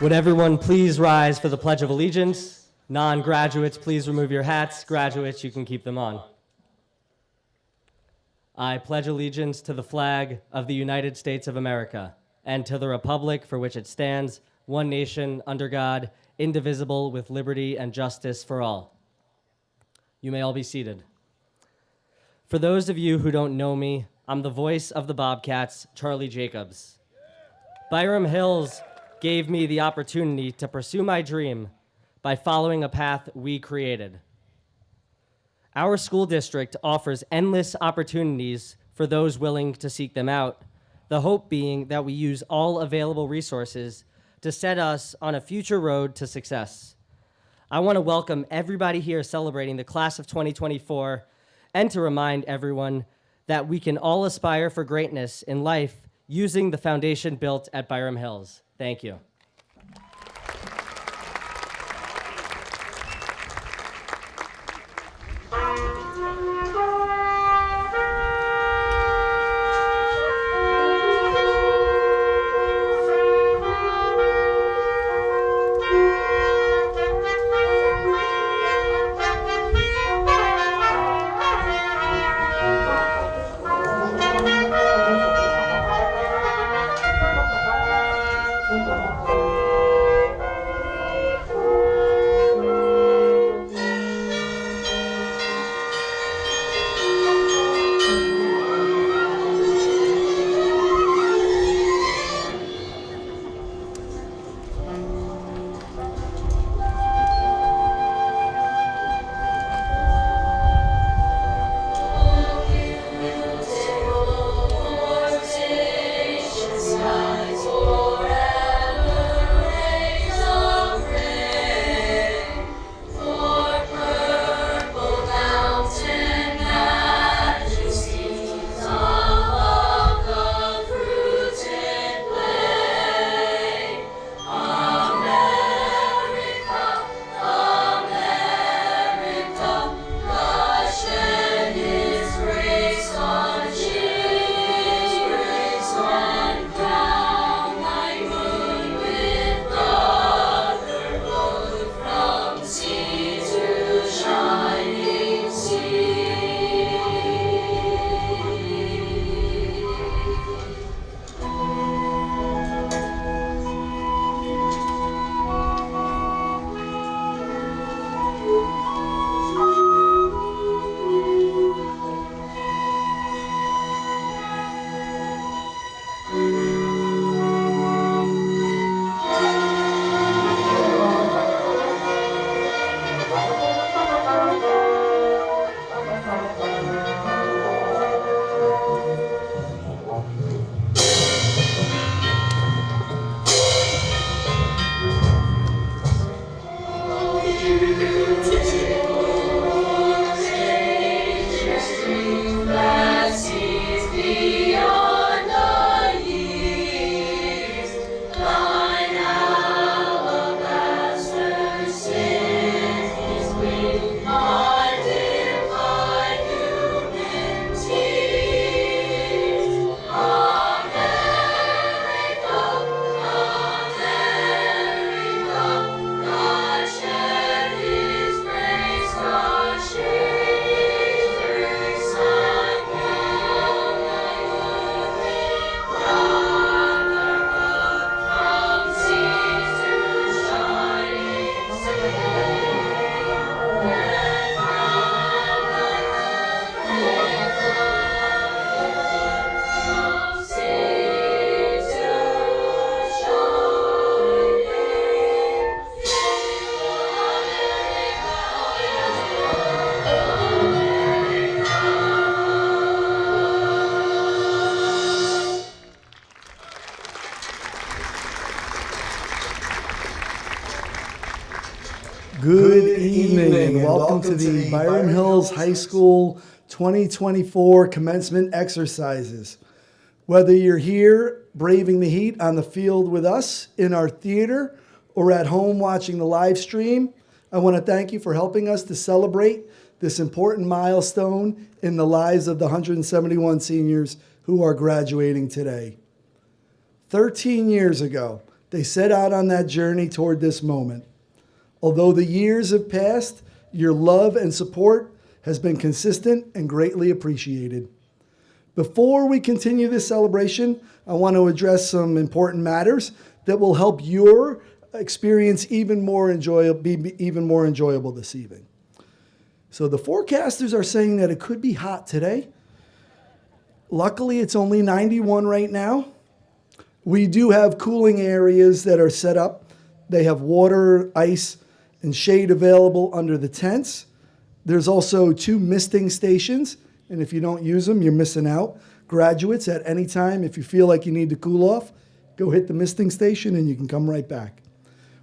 Would everyone please rise for the Pledge of Allegiance? Non-graduates, please remove your hats. Graduates, you can keep them on. I pledge allegiance to the flag of the United States of America and to the republic for which it stands, one nation, under God, indivisible, with liberty and justice for all. You may all be seated. For those of you who don't know me, I'm the voice of the Bobcats, Charlie Jacobs. Byram Hills gave me the opportunity to pursue my dream by following a path we created. Our school district offers endless opportunities for those willing to seek them out, the hope being that we use all available resources to set us on a future road to success. I want to welcome everybody here celebrating the class of 2024 and to remind everyone that we can all aspire for greatness in life using the foundation built at Byram Hills. Thank you. Good evening and welcome to the Byram Hills High School 2024 commencement exercises. Whether you're here braving the heat on the field with us in our theater or at home watching the live stream, I want to thank you for helping us to celebrate this important milestone in the lives of the 171 seniors who are graduating today. 13 years ago, They set out on that journey toward this moment. Although the years have passed, your love and support has been consistent and greatly appreciated. Before we continue this celebration, I want to address some important matters that will help your experience be even more enjoyable this evening. So the forecasters are saying that it could be hot today. Luckily, it's only 91 right now. We do have cooling areas that are set up. They have water, ice, and shade available under the tents. There's also 2 misting stations, and if you don't use them, you're missing out. Graduates, at any time, if you feel like you need to cool off, go hit the misting station and you can come right back.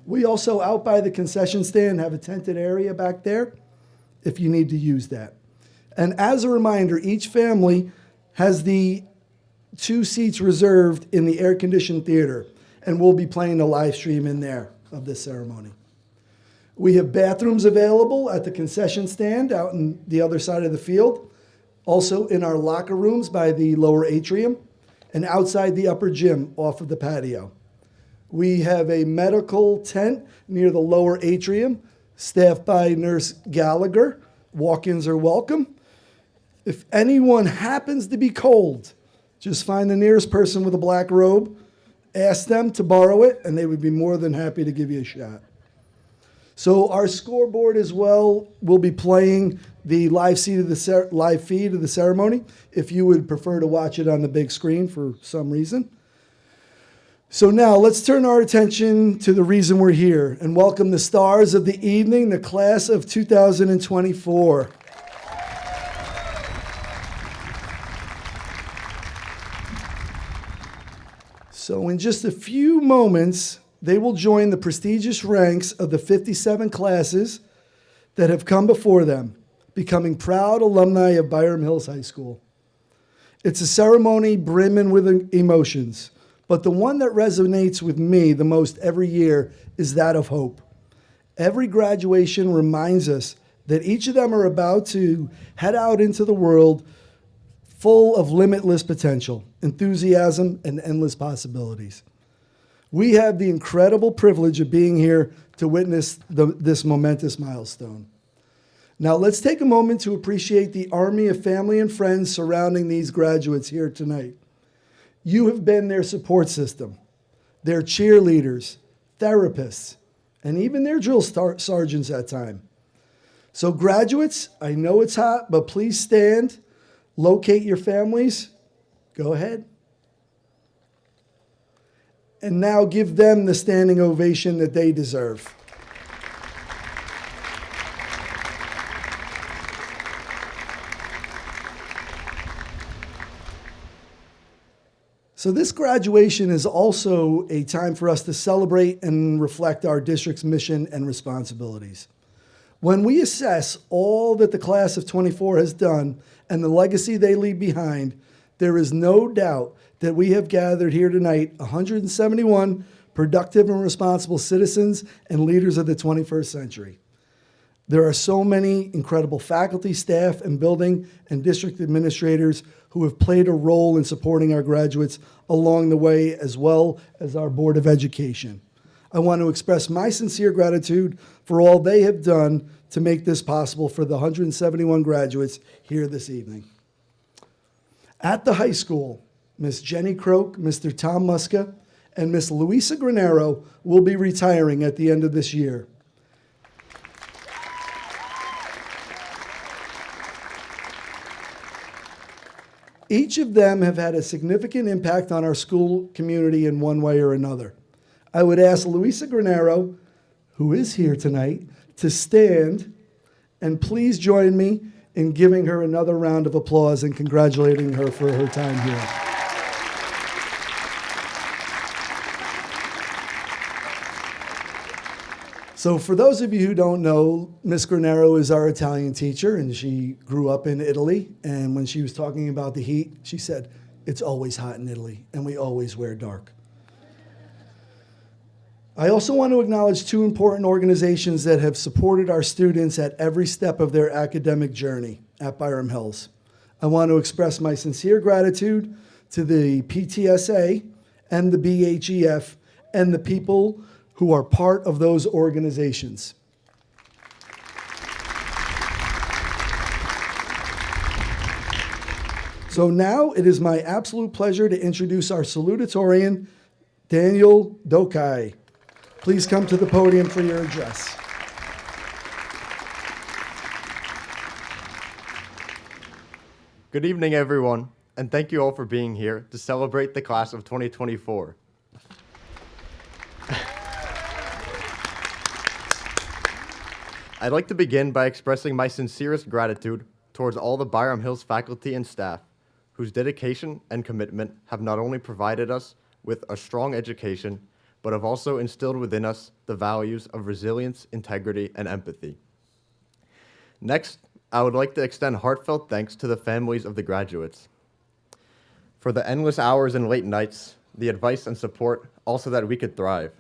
We also, out by the concession stand, have a tented area back there if you need to use that. And as a reminder, each family has the 2 seats reserved in the air-conditioned theater, and we'll be playing a live stream in there of this ceremony. We have bathrooms available at the concession stand out on the other side of the field, also in our locker rooms by the lower atrium, and outside the upper gym off of the patio. We have a medical tent near the lower atrium, staffed by Nurse Gallagher. Walk-ins are welcome. If anyone happens to be cold, just find the nearest person with a black robe, ask them to borrow it, and they would be more than happy to give you a shot. So our scoreboard as well will be playing the live feed of the ceremony if you would prefer to watch it on the big screen for some reason. So now let's turn our attention to the reason we're here and welcome the stars of the evening, the class of 2024. So in just a few moments, they will join the prestigious ranks of the 57 classes that have come before them, becoming proud alumni of Byram Hills High School. It's a ceremony brimming with emotions, but the one that resonates with me the most every year is that of hope. Every graduation reminds us that each of them are about to head out into the world full of limitless potential, enthusiasm, and endless possibilities. We have the incredible privilege of being here to witness this momentous milestone. Now let's take a moment to appreciate the army of family and friends surrounding these graduates here tonight. You have been their support system, their cheerleaders, therapists, and even their drill sergeants at times. So graduates, I know it's hot, but please stand, locate your families. Go ahead. And now give them the standing ovation that they deserve. So this graduation is also a time for us to celebrate and reflect our district's mission and responsibilities. When we assess all that the class of 24 has done and the legacy they leave behind, there is no doubt that we have gathered here tonight 171 productive and responsible citizens and leaders of the 21st century. There are so many incredible faculty, staff, and building and district administrators who have played a role in supporting our graduates along the way, as well as our Board of Education. I want to express my sincere gratitude for all they have done to make this possible for the 171 graduates here this evening. At the high school, Miss Jenny Croak, Mr. Tom Muska, and Miss Luisa Granero will be retiring at the end of this year. Each of them have had a significant impact on our school community in one way or another. I would ask Luisa Granero, who is here tonight, to stand and please join me in giving her another round of applause and congratulating her for her time here. So for those of you who don't know, Miss Granero is our Italian teacher, and she grew up in Italy. And when she was talking about the heat, she said, "It's always hot in Italy, and we always wear dark." I also want to acknowledge 2 important organizations that have supported our students at every step of their academic journey at Byram Hills. I want to express my sincere gratitude to the PTSA and the BHEF and the people who are part of those organizations. So now it is my absolute pleasure to introduce our salutatorian, Daniel Dokai. Please come to the podium for your address. Good evening, everyone, and thank you all for being here to celebrate the class of 2024. I'd like to begin by expressing my sincerest gratitude towards all the Byram Hills faculty and staff whose dedication and commitment have not only provided us with a strong education, but have also instilled within us the values of resilience, integrity, and empathy. Next, I would like to extend heartfelt thanks to the families of the graduates for the endless hours and late nights, the advice and support, also that we could thrive.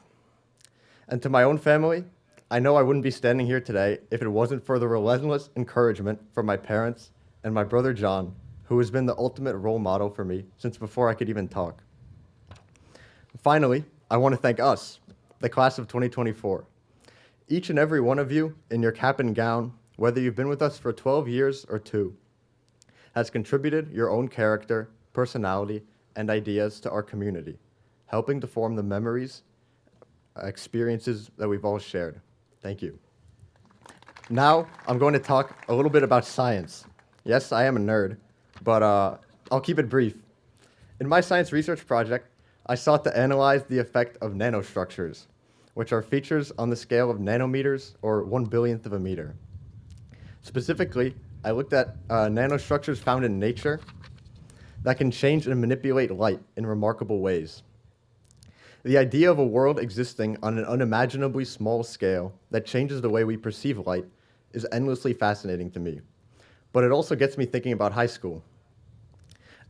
And to my own family, I know I wouldn't be standing here today if it wasn't for the relentless encouragement from my parents and my brother John, who has been the ultimate role model for me since before I could even talk. Finally, I want to thank us, the class of 2024. Each and every one of you in your cap and gown, whether you've been with us for 12 years or 2, has contributed your own character, personality, and ideas to our community, helping to form the memories, experiences that we've all shared. Thank you. Now, I'm going to talk a little bit about science. Yes, I am a nerd, but I'll keep it brief. In my science research project, I sought to analyze the effect of nanostructures, which are features on the scale of nanometers or 1/1000th of a meter. Specifically, I looked at nanostructures found in nature that can change and manipulate light in remarkable ways. The idea of a world existing on an unimaginably small scale that changes the way we perceive light is endlessly fascinating to me. But it also gets me thinking about high school.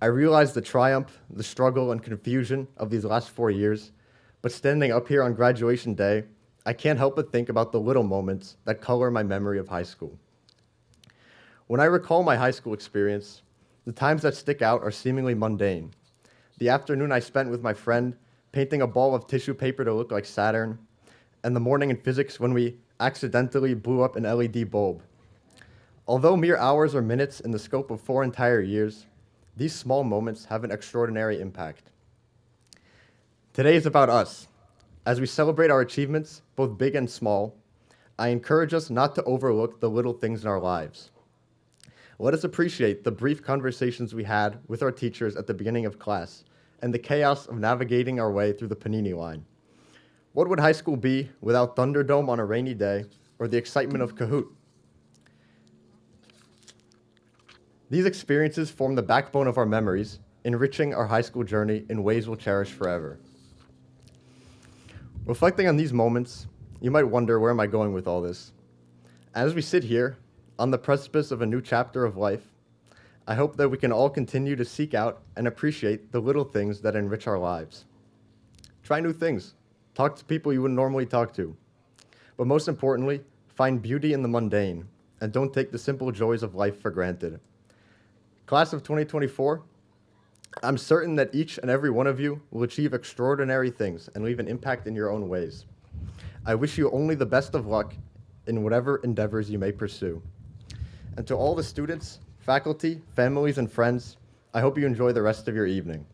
I realize the triumph, the struggle, and confusion of these last 4 years, but standing up here on graduation day, I can't help but think about the little moments that color my memory of high school. When I recall my high school experience, the times that stick out are seemingly mundane. The afternoon I spent with my friend painting a ball of tissue paper to look like Saturn, and the morning in physics when we accidentally blew up an LED bulb. Although mere hours or minutes in the scope of 4 entire years, these small moments have an extraordinary impact. Today is about us. As we celebrate our achievements, both big and small, I encourage us not to overlook the little things in our lives. Let us appreciate the brief conversations we had with our teachers at the beginning of class and the chaos of navigating our way through the Panini line. What would high school be without Thunderdome on a rainy day or the excitement of Kahoot? These experiences form the backbone of our memories, enriching our high school journey in ways we'll cherish forever. Reflecting on these moments, you might wonder, where am I going with all this? As we sit here, on the precipice of a new chapter of life, I hope that we can all continue to seek out and appreciate the little things that enrich our lives. Try new things. Talk to people you wouldn't normally talk to. But most importantly, find beauty in the mundane, and don't take the simple joys of life for granted. Class of 2024, I'm certain that each and every one of you will achieve extraordinary things and leave an impact in your own ways. I wish you only the best of luck in whatever endeavors you may pursue. And to all the students, faculty, families, and friends, I hope you enjoy the rest of your evening.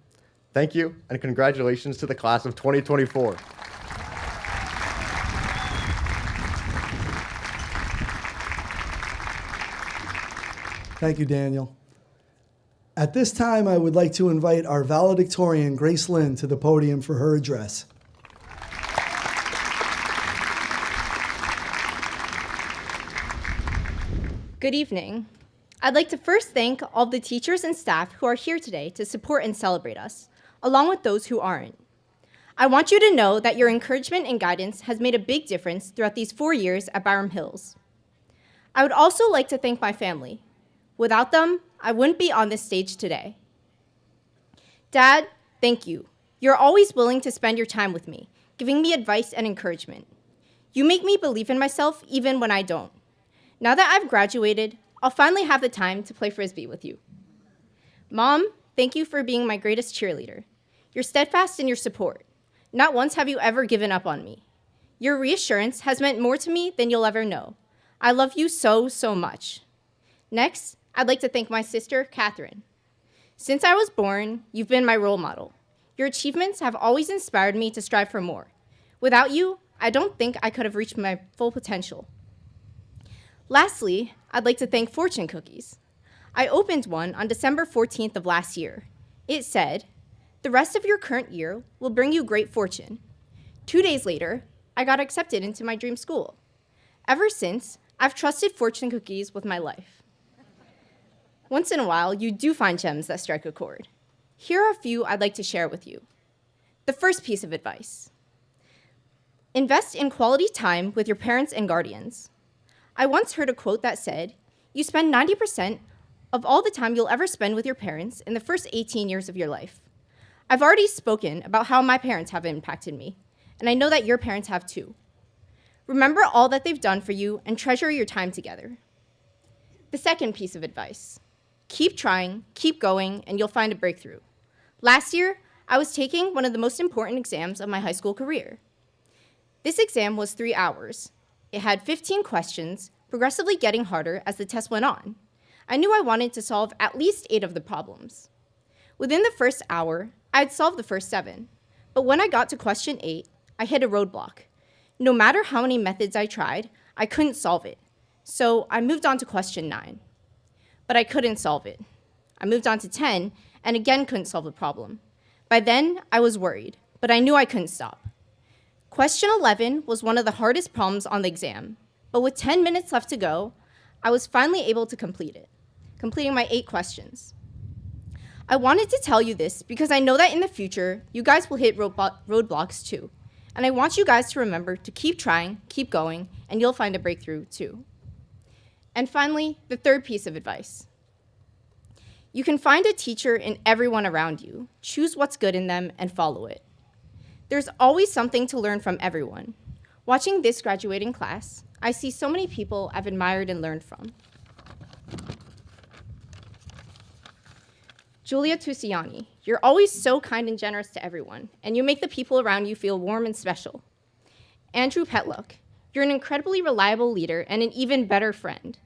Thank you, and congratulations to the class of 2024. Thank you, Daniel. At this time, I would like to invite our valedictorian, Grace Lynn, to the podium for her address. Good evening. I'd like to first thank all the teachers and staff who are here today to support and celebrate us, along with those who aren't. I want you to know that your encouragement and guidance has made a big difference throughout these 4 years at Byram Hills. I would also like to thank my family. Without them, I wouldn't be on this stage today. Dad, thank you. You're always willing to spend your time with me, giving me advice and encouragement. You make me believe in myself even when I don't. Now that I've graduated, I'll finally have the time to play Frisbee with you. Mom, thank you for being my greatest cheerleader. You're steadfast in your support. Not once have you ever given up on me. Your reassurance has meant more to me than you'll ever know. I love you so, so much. Next, I'd like to thank my sister, Catherine. Since I was born, you've been my role model. Your achievements have always inspired me to strive for more. Without you, I don't think I could have reached my full potential. Lastly, I'd like to thank Fortune Cookies. I opened one on December 14th of last year. It said, "The rest of your current year will bring you great fortune." 2 days later, I got accepted into my dream school. Ever since, I've trusted Fortune Cookies with my life. Once in a while, you do find gems that strike a chord. Here are a few I'd like to share with you. The first piece of advice: invest in quality time with your parents and guardians. I once heard a quote that said, "You spend 90% of all the time you'll ever spend with your parents in the first 18 years of your life." I've already spoken about how my parents have impacted me, and I know that your parents have too. Remember all that they've done for you and treasure your time together. The second piece of advice: keep trying, keep going, and you'll find a breakthrough. Last year, I was taking one of the most important exams of my high school career. This exam was 3 hours. It had 15 questions, progressively getting harder as the test went on. I knew I wanted to solve at least 8 of the problems. Within the first hour, I had solved the first 7. But when I got to question 8, I hit a roadblock. No matter how many methods I tried, I couldn't solve it. So I moved on to question 9. But I couldn't solve it. I moved on to 10 and again couldn't solve the problem. By then, I was worried, but I knew I couldn't stop. Question 11 was one of the hardest problems on the exam, but with 10 minutes left to go, I was finally able to complete it, completing my 8 questions. I wanted to tell you this because I know that in the future, you guys will hit roadblocks too, and I want you guys to remember to keep trying, keep going, and you'll find a breakthrough too. And finally, the third piece of advice. You can find a teacher in everyone around you. Choose what's good in them and follow it. There's always something to learn from everyone. Watching this graduating class, I see so many people I've admired and learned from. Julia Tusiani, you're always so kind and generous to everyone, and you make the people around you feel warm and special. Andrew Petluck, you're an incredibly reliable leader and an even better friend.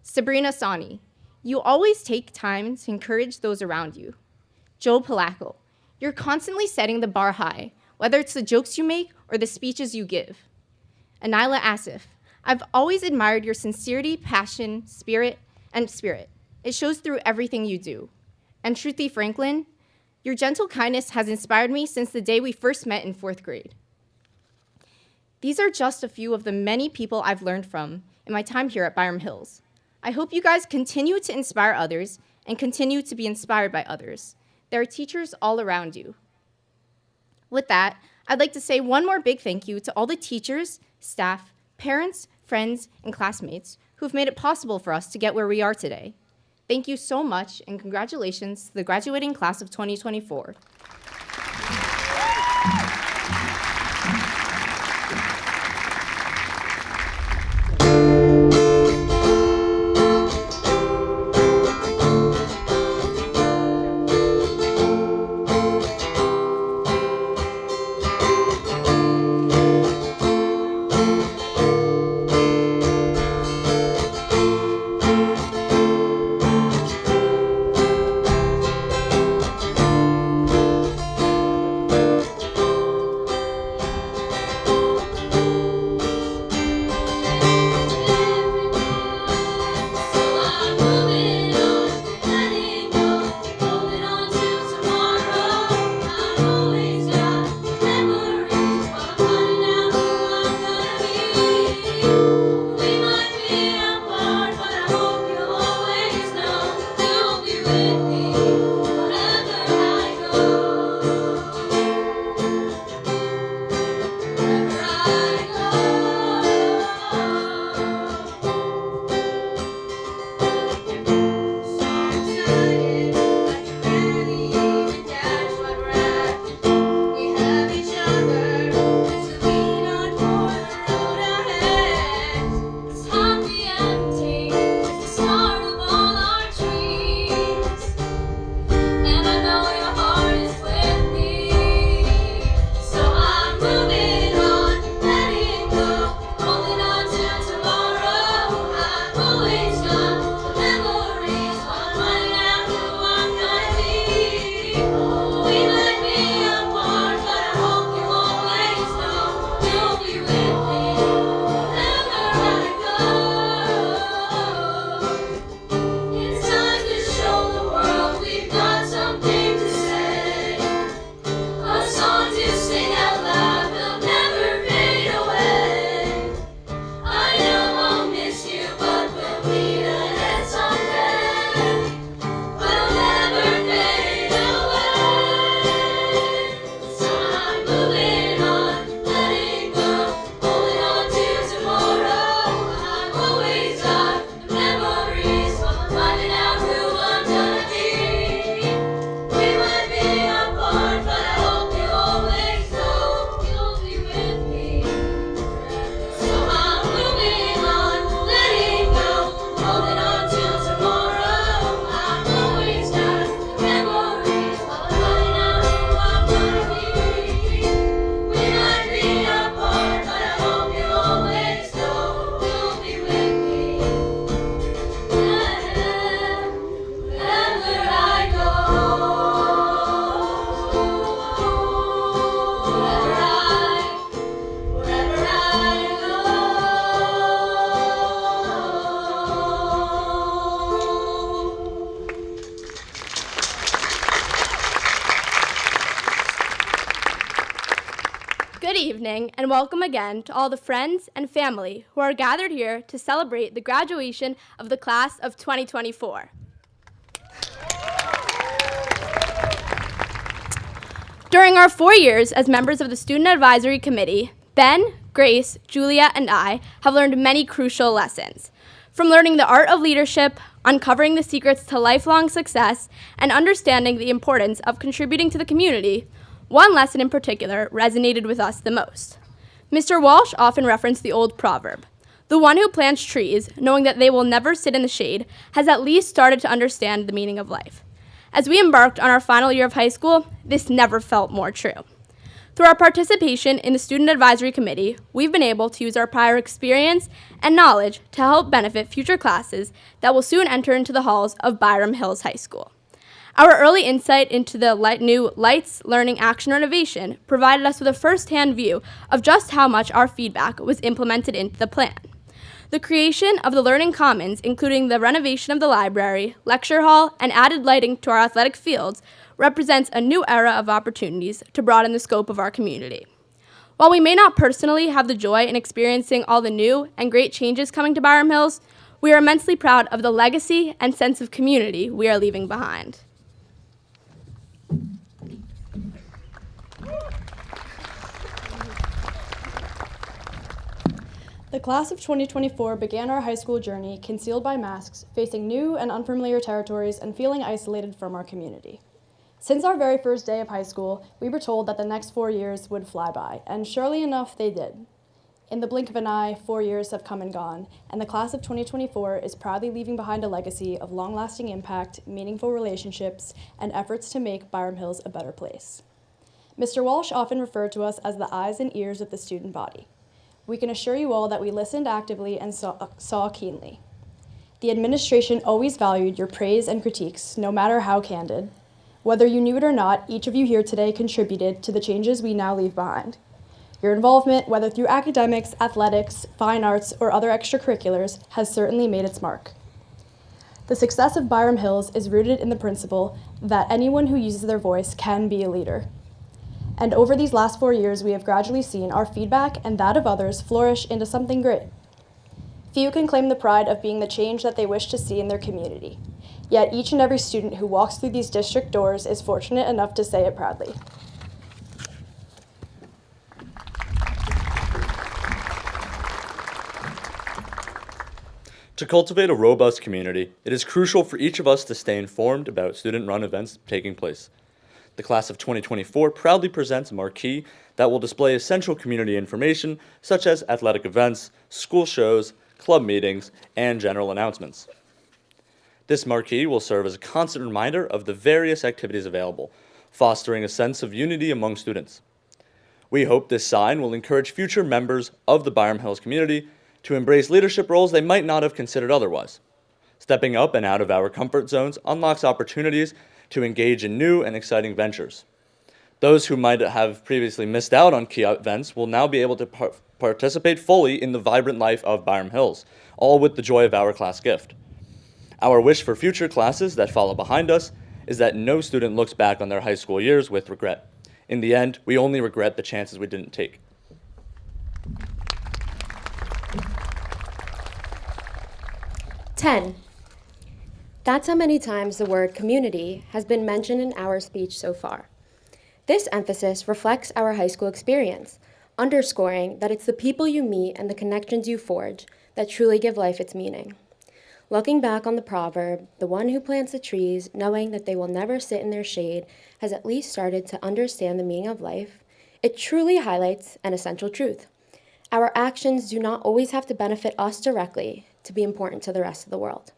Sabrina Sani, you always take time to encourage those around you. Joe Palaco, you're constantly setting the bar high, whether it's the jokes you make or the speeches you give. Anila Asif, I've always admired your sincerity, passion, spirit. It shows through everything you do. And Shruti Franklin, your gentle kindness has inspired me since the day we first met in 4th grade. These are just a few of the many people I've learned from in my time here at Byram Hills. I hope you guys continue to inspire others and continue to be inspired by others. There are teachers all around you. With that, I'd like to say one more big thank you to all the teachers, staff, parents, friends, and classmates who've made it possible for us to get where we are today. Thank you so much, and congratulations to the graduating class of 2024. evening, and welcome again to all the friends and family who are gathered here to celebrate the graduation of the class of 2024. During our 4 years as members of the Student Advisory Committee, Ben, Grace, Julia, and I have learned many crucial lessons. From learning the art of leadership, uncovering the secrets to lifelong success, and understanding the importance of contributing to the community, one lesson in particular resonated with us the most. Mr. Walsh often referenced the old proverb, "The one who plants trees, knowing that they will never sit in the shade, has at least started to understand the meaning of life." As we embarked on our final year of high school, this never felt more true. Through our participation in the Student Advisory Committee, we've been able to use our prior experience and knowledge to help benefit future classes that will soon enter into the halls of Byram Hills High School. Our early insight into the new Lights, Learning, Action, Renovation provided us with a first-hand view of just how much our feedback was implemented into the plan. The creation of the Learning Commons, including the renovation of the library, lecture hall, and added lighting to our athletic fields, represents a new era of opportunities to broaden the scope of our community. While we may not personally have the joy in experiencing all the new and great changes coming to Byram Hills, we are immensely proud of the legacy and sense of community we are leaving behind. The class of 2024 began our high school journey concealed by masks, facing new and unfamiliar territories and feeling isolated from our community. Since our very first day of high school, we were told that the next 4 years would fly by, and surely enough, they did. In the blink of an eye, 4 years have come and gone, and the class of 2024 is proudly leaving behind a legacy of long-lasting impact, meaningful relationships, and efforts to make Byram Hills a better place. Mr. Walsh often referred to us as the eyes and ears of the student body. We can assure you all that we listened actively and saw keenly. The administration always valued your praise and critiques, no matter how candid. Whether you knew it or not, each of you here today contributed to the changes we now leave behind. Your involvement, whether through academics, athletics, fine arts, or other extracurriculars, has certainly made its mark. The success of Byram Hills is rooted in the principle that anyone who uses their voice can be a leader. And over these last 4 years, we have gradually seen our feedback and that of others flourish into something great. Few can claim the pride of being the change that they wish to see in their community. Yet each and every student who walks through these district doors is fortunate enough to say it proudly. To cultivate a robust community, it is crucial for each of us to stay informed about student-run events taking place. The class of 2024 proudly presents a marquee that will display essential community information such as athletic events, school shows, club meetings, and general announcements. This marquee will serve as a constant reminder of the various activities available, fostering a sense of unity among students. We hope this sign will encourage future members of the Byram Hills community to embrace leadership roles they might not have considered otherwise. Stepping up and out of our comfort zones unlocks opportunities to engage in new and exciting ventures. Those who might have previously missed out on key events will now be able to participate fully in the vibrant life of Byram Hills, all with the joy of our class gift. Our wish for future classes that follow behind us is that no student looks back on their high school years with regret. In the end, we only regret the chances we didn't take. Ten. That's how many times the word community has been mentioned in our speech so far. This emphasis reflects our high school experience, underscoring that it's the people you meet and the connections you forge that truly give life its meaning. Looking back on the proverb, the one who plants the trees, knowing that they will never sit in their shade, has at least started to understand the meaning of life, it truly highlights an essential truth. Our actions do not always have to benefit us directly to be important to the rest of the world.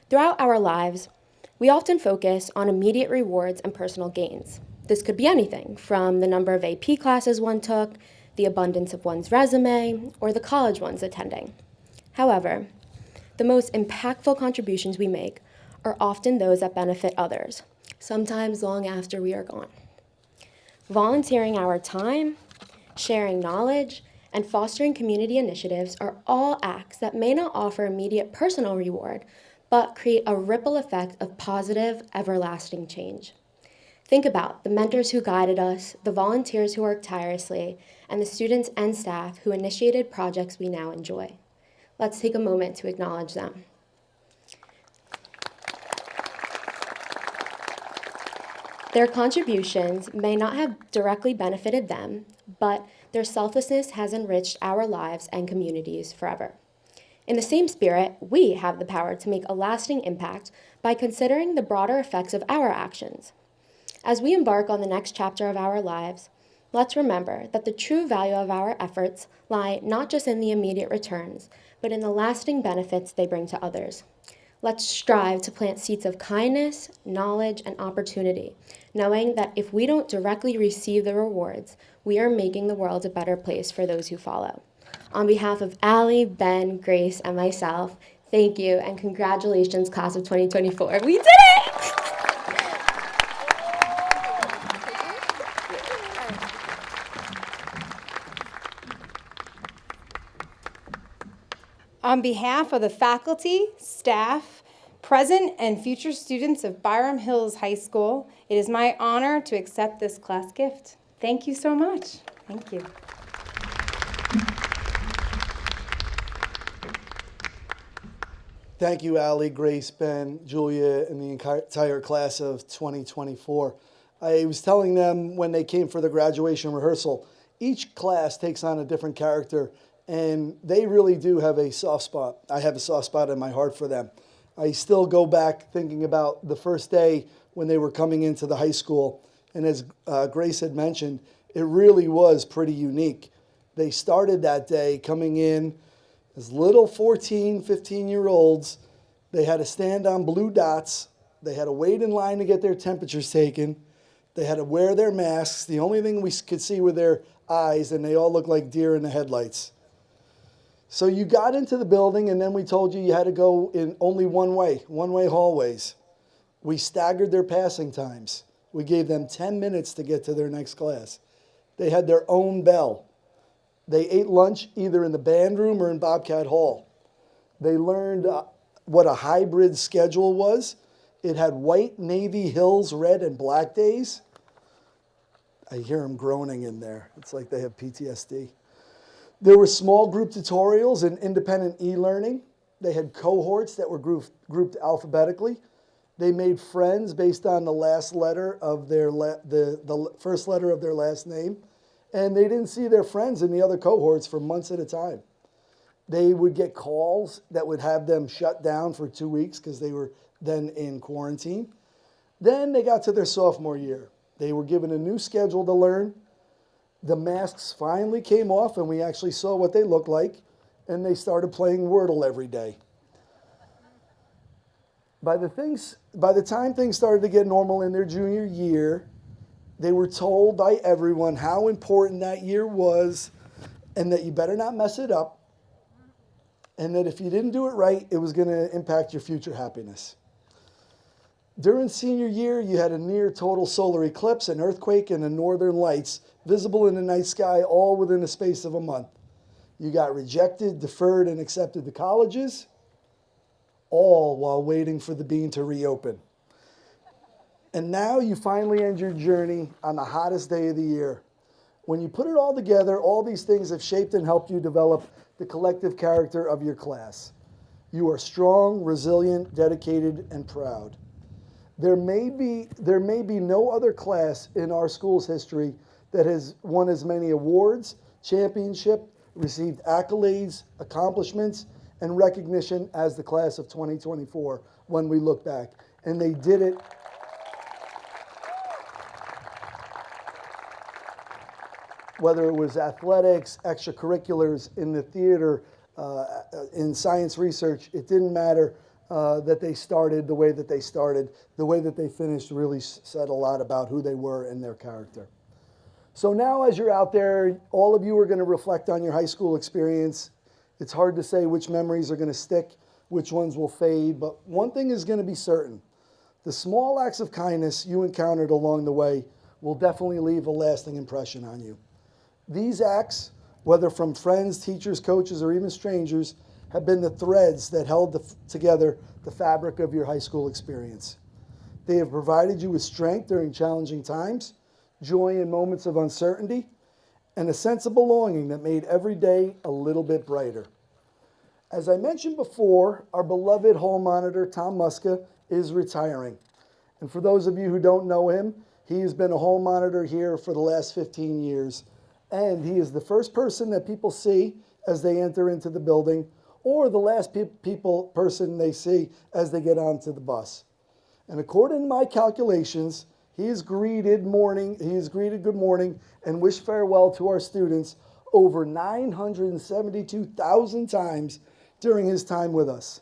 Throughout our lives, we often focus on immediate rewards and personal gains. This could be anything from the number of AP classes one took, the abundance of one's resume, or the college one's attending. However, the most impactful contributions we make are often those that benefit others, sometimes long after we are gone. Volunteering our time, sharing knowledge, and fostering community initiatives are all acts that may not offer immediate personal reward, but create a ripple effect of positive, everlasting change. Think about the mentors who guided us, the volunteers who worked tirelessly, and the students and staff who initiated projects we now enjoy. Let's take a moment to acknowledge them. Their contributions may not have directly benefited them, but their selflessness has enriched our lives and communities forever. In the same spirit, we have the power to make a lasting impact by considering the broader effects of our actions. As we embark on the next chapter of our lives, let's remember that the true value of our efforts lie not just in the immediate returns, but in the lasting benefits they bring to others. Let's strive to plant seeds of kindness, knowledge, and opportunity, knowing that if we don't directly receive the rewards, we are making the world a better place for those who follow. On behalf of Allie, Ben, Grace, and myself, thank you and congratulations, class of 2024. We did it! On behalf of the faculty, staff, present and future students of Byram Hills High School, it is my honor to accept this class gift. Thank you so much. Thank you. Thank you, Allie, Grace, Ben, Julia, and the entire class of 2024. I was telling them when they came for the graduation rehearsal, each class takes on a different character, and they really do have a soft spot. I have a soft spot in my heart for them. I still go back thinking about the first day when they were coming into the high school, and as Grace had mentioned, it really was pretty unique. They started that day coming in as little 14, 15-year-olds. They had to stand on blue dots. They had to wait in line to get their temperatures taken. They had to wear their masks. The only thing we could see were their eyes, and they all looked like deer in the headlights. So you got into the building, and then we told you had to go in only one-way hallways. We staggered their passing times. We gave them 10 minutes to get to their next class. They had their own bell. They ate lunch either in the band room or in Bobcat Hall. They learned what a hybrid schedule was. It had white, navy, hills, red, and black days. I hear them groaning in there. It's like they have PTSD. There were small group tutorials and independent e-learning. They had cohorts that were grouped alphabetically. They made friends based on the last letter of the first letter of their last name. And they didn't see their friends in the other cohorts for months at a time. They would get calls that would have them shut down for 2 weeks because they were then in quarantine. Then they got to their sophomore year. They were given a new schedule to learn. The masks finally came off, and we actually saw what they looked like, and they started playing Wordle every day. By the time things started to get normal in their junior year, they were told by everyone how important that year was, and that you better not mess it up, and that if you didn't do it right, it was going to impact your future happiness. During senior year, you had a near total solar eclipse, an earthquake, and the northern lights visible in the night sky all within the space of a month. You got rejected, deferred, and accepted to colleges, all while waiting for the bean to reopen. And now you finally end your journey on the hottest day of the year. When you put it all together, all these things have shaped and helped you develop the collective character of your class. You are strong, resilient, dedicated, and proud. There may be no other class in our school's history that has won as many awards, championship, received accolades, accomplishments, and recognition as the class of 2024 when we look back. And they did it whether it was athletics, extracurriculars, in the theater, in science research, it didn't matter that they started the way that they started. The way that they finished really said a lot about who they were and their character. So now as you're out there, all of you are going to reflect on your high school experience. It's hard to say which memories are going to stick, which ones will fade, but one thing is going to be certain. The small acts of kindness you encountered along the way will definitely leave a lasting impression on you. These acts, whether from friends, teachers, coaches, or even strangers, have been the threads that held together the fabric of your high school experience. They have provided you with strength during challenging times, joy in moments of uncertainty, and a sense of belonging that made every day a little bit brighter. As I mentioned before, our beloved hall monitor, Tom Muska, is retiring. And for those of you who don't know him, he has been a hall monitor here for the last 15 years. And he is the first person that people see as they enter into the building, or the last person they see as they get onto the bus. And according to my calculations, he has greeted good morning and wished farewell to our students over 972,000 times during his time with us.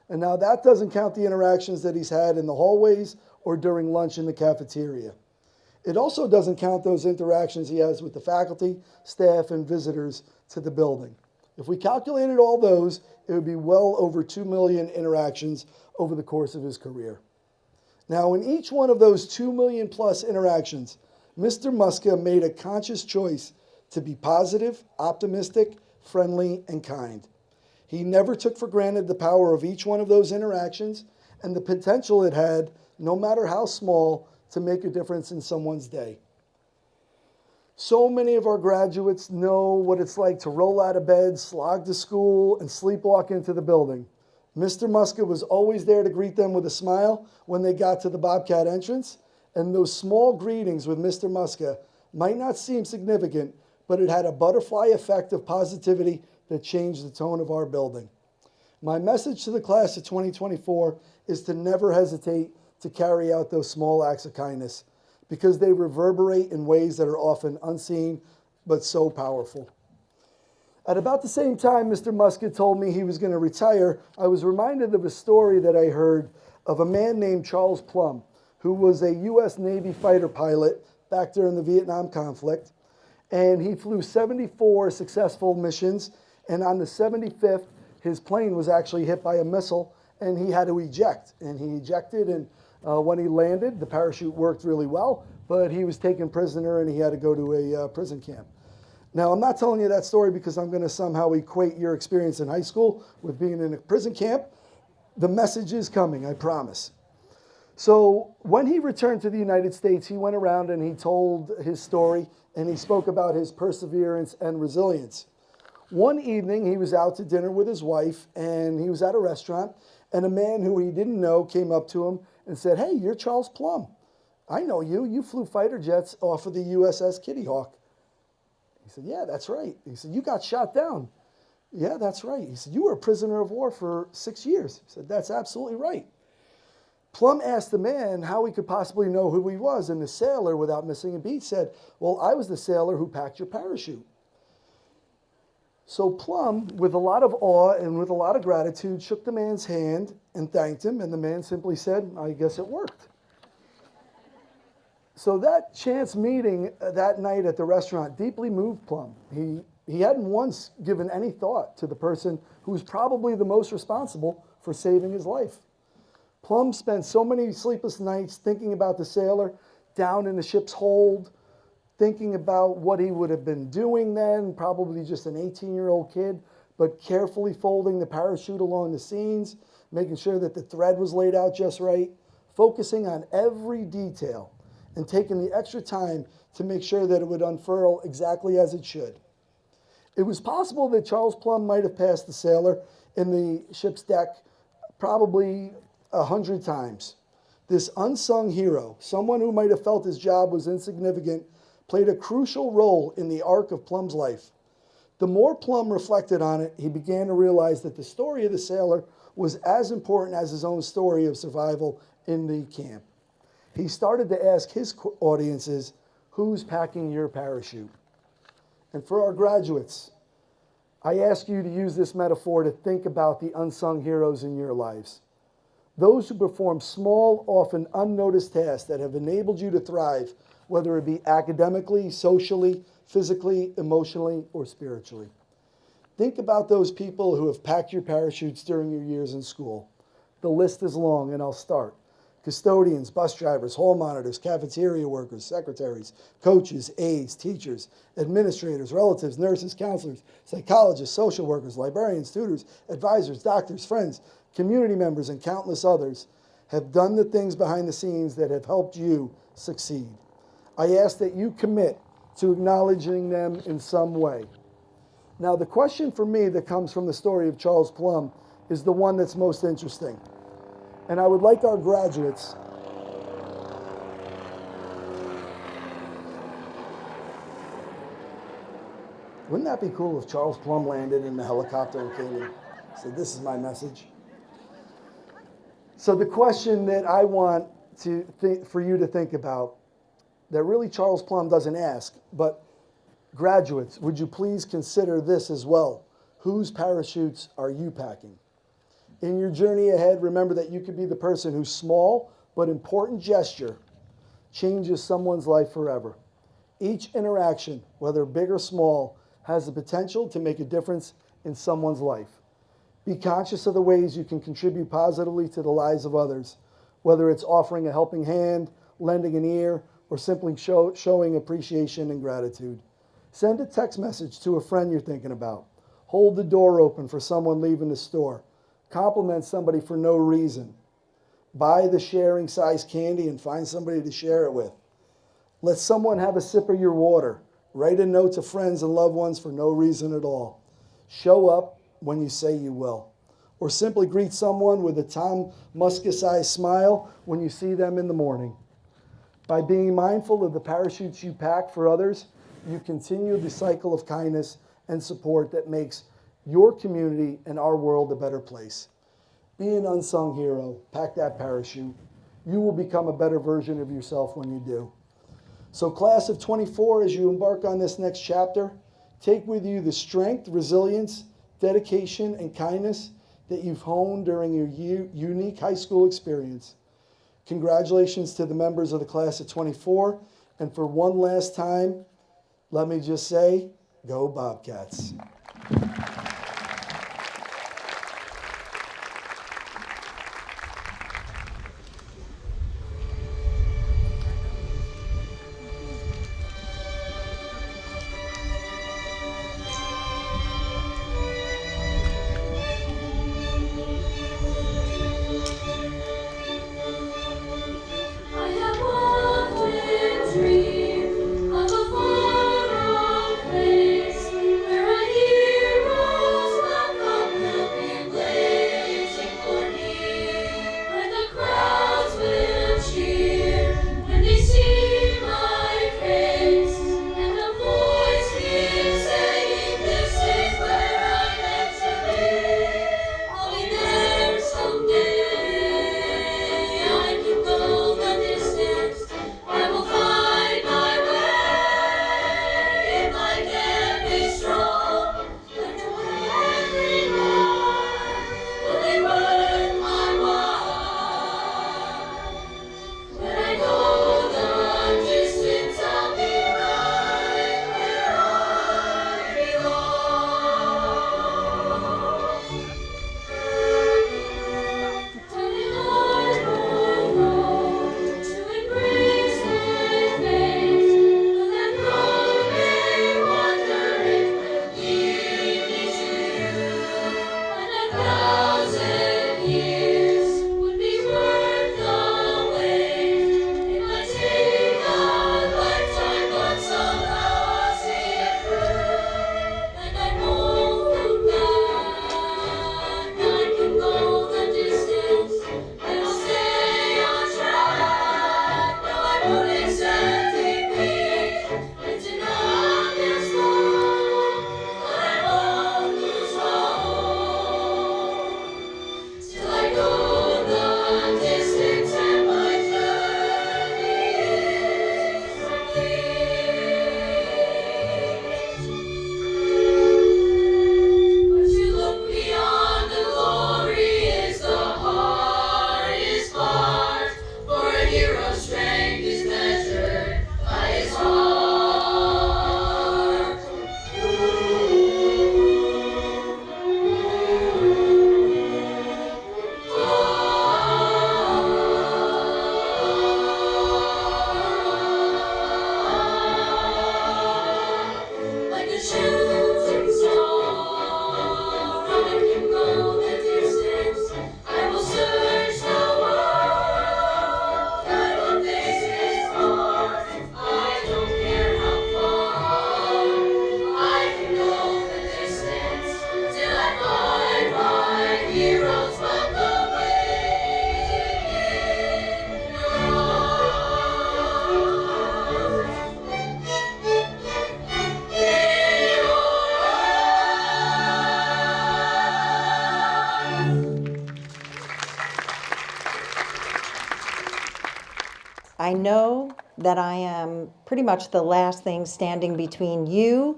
And now that doesn't count the interactions that he's had in the hallways or during lunch in the cafeteria. It also doesn't count those interactions he has with the faculty, staff, and visitors to the building. If we calculated all those, it would be well over 2 million interactions over the course of his career. Now, in each one of those 2 million plus interactions, Mr. Muska made a conscious choice to be positive, optimistic, friendly, and kind. He never took for granted the power of each one of those interactions and the potential it had, no matter how small, to make a difference in someone's day. So many of our graduates know what it's like to roll out of bed, slog to school, and sleepwalk into the building. Mr. Muska was always there to greet them with a smile when they got to the Bobcat entrance, and those small greetings with Mr. Muska might not seem significant, but it had a butterfly effect of positivity that changed the tone of our building. My message to the class of 2024 is to never hesitate to carry out those small acts of kindness, because they reverberate in ways that are often unseen but so powerful. At about the same time Mr. Muska told me he was going to retire, I was reminded of a story that I heard of a man named Charles Plum, who was a U.S. Navy fighter pilot back during the Vietnam conflict. And he flew 74 successful missions, and on the 75th, his plane was actually hit by a missile, and he had to eject. And he ejected, and when he landed, the parachute worked really well, but he was taken prisoner, and he had to go to a prison camp. Now, I'm not telling you that story because I'm going to somehow equate your experience in high school with being in a prison camp. The message is coming, I promise. So when he returned to the United States, he went around and he told his story, and he spoke about his perseverance and resilience. One evening, he was out to dinner with his wife, and he was at a restaurant, and a man who he didn't know came up to him and said, "Hey, you're Charles Plum. I know you. You flew fighter jets off of the USS Kitty Hawk." He said, "Yeah, that's right." He said, "You got shot down." "Yeah, that's right." He said, "You were a prisoner of war for 6 years." He said, "That's absolutely right." Plum asked the man how he could possibly know who he was, and the sailor, without missing a beat, said, "Well, I was the sailor who packed your parachute." So Plum, with a lot of awe and with a lot of gratitude, shook the man's hand and thanked him, and the man simply said, "I guess it worked." So that chance meeting that night at the restaurant deeply moved Plum. He hadn't once given any thought to the person who was probably the most responsible for saving his life. Plum spent so many sleepless nights thinking about the sailor down in the ship's hold, thinking about what he would have been doing then, probably just an 18-year-old kid, but carefully folding the parachute along the seams, making sure that the thread was laid out just right, focusing on every detail, and taking the extra time to make sure that it would unfurl exactly as it should. It was possible that Charles Plum might have passed the sailor in the ship's deck probably 100 times. This unsung hero, someone who might have felt his job was insignificant, played a crucial role in the arc of Plum's life. The more Plum reflected on it, he began to realize that the story of the sailor was as important as his own story of survival in the camp. He started to ask his audiences, "Who's packing your parachute?" And for our graduates, I ask you to use this metaphor to think about the unsung heroes in your lives. Those who perform small, often unnoticed tasks that have enabled you to thrive, whether it be academically, socially, physically, emotionally, or spiritually. Think about those people who have packed your parachutes during your years in school. The list is long, and I'll start. Custodians, bus drivers, hall monitors, cafeteria workers, secretaries, coaches, aides, teachers, administrators, relatives, nurses, counselors, psychologists, social workers, librarians, tutors, advisors, doctors, friends, community members, and countless others have done the things behind the scenes that have helped you succeed. I ask that you commit to acknowledging them in some way. Now, the question for me that comes from the story of Charles Plum is the one that's most interesting. And I would like our graduates Wouldn't that be cool if Charles Plum landed in the helicopter and came and said, "This is my message"? So the question that I want for you to think about, that really Charles Plum doesn't ask, but graduates, would you please consider this as well? Whose parachutes are you packing? In your journey ahead, remember that you could be the person whose small but important gesture changes someone's life forever. Each interaction, whether big or small, has the potential to make a difference in someone's life. Be conscious of the ways you can contribute positively to the lives of others, whether it's offering a helping hand, lending an ear, or simply showing appreciation and gratitude. Send a text message to a friend you're thinking about. Hold the door open for someone leaving the store. Compliment somebody for no reason. Buy the sharing size candy and find somebody to share it with. Let someone have a sip of your water. Write a note to friends and loved ones for no reason at all. Show up when you say you will. Or simply greet someone with a Tom Muska-sized smile when you see them in the morning. By being mindful of the parachutes you pack for others, you continue the cycle of kindness and support that makes your community and our world a better place. Be an unsung hero. Pack that parachute. You will become a better version of yourself when you do. So class of 24, as you embark on this next chapter, take with you the strength, resilience, dedication, and kindness that you've honed during your unique high school experience. Congratulations to the members of the class of 24. And for one last time, let me just say, go Bobcats. I have often dreamed of a far-off place where a hero I know that I am pretty much the last thing standing between you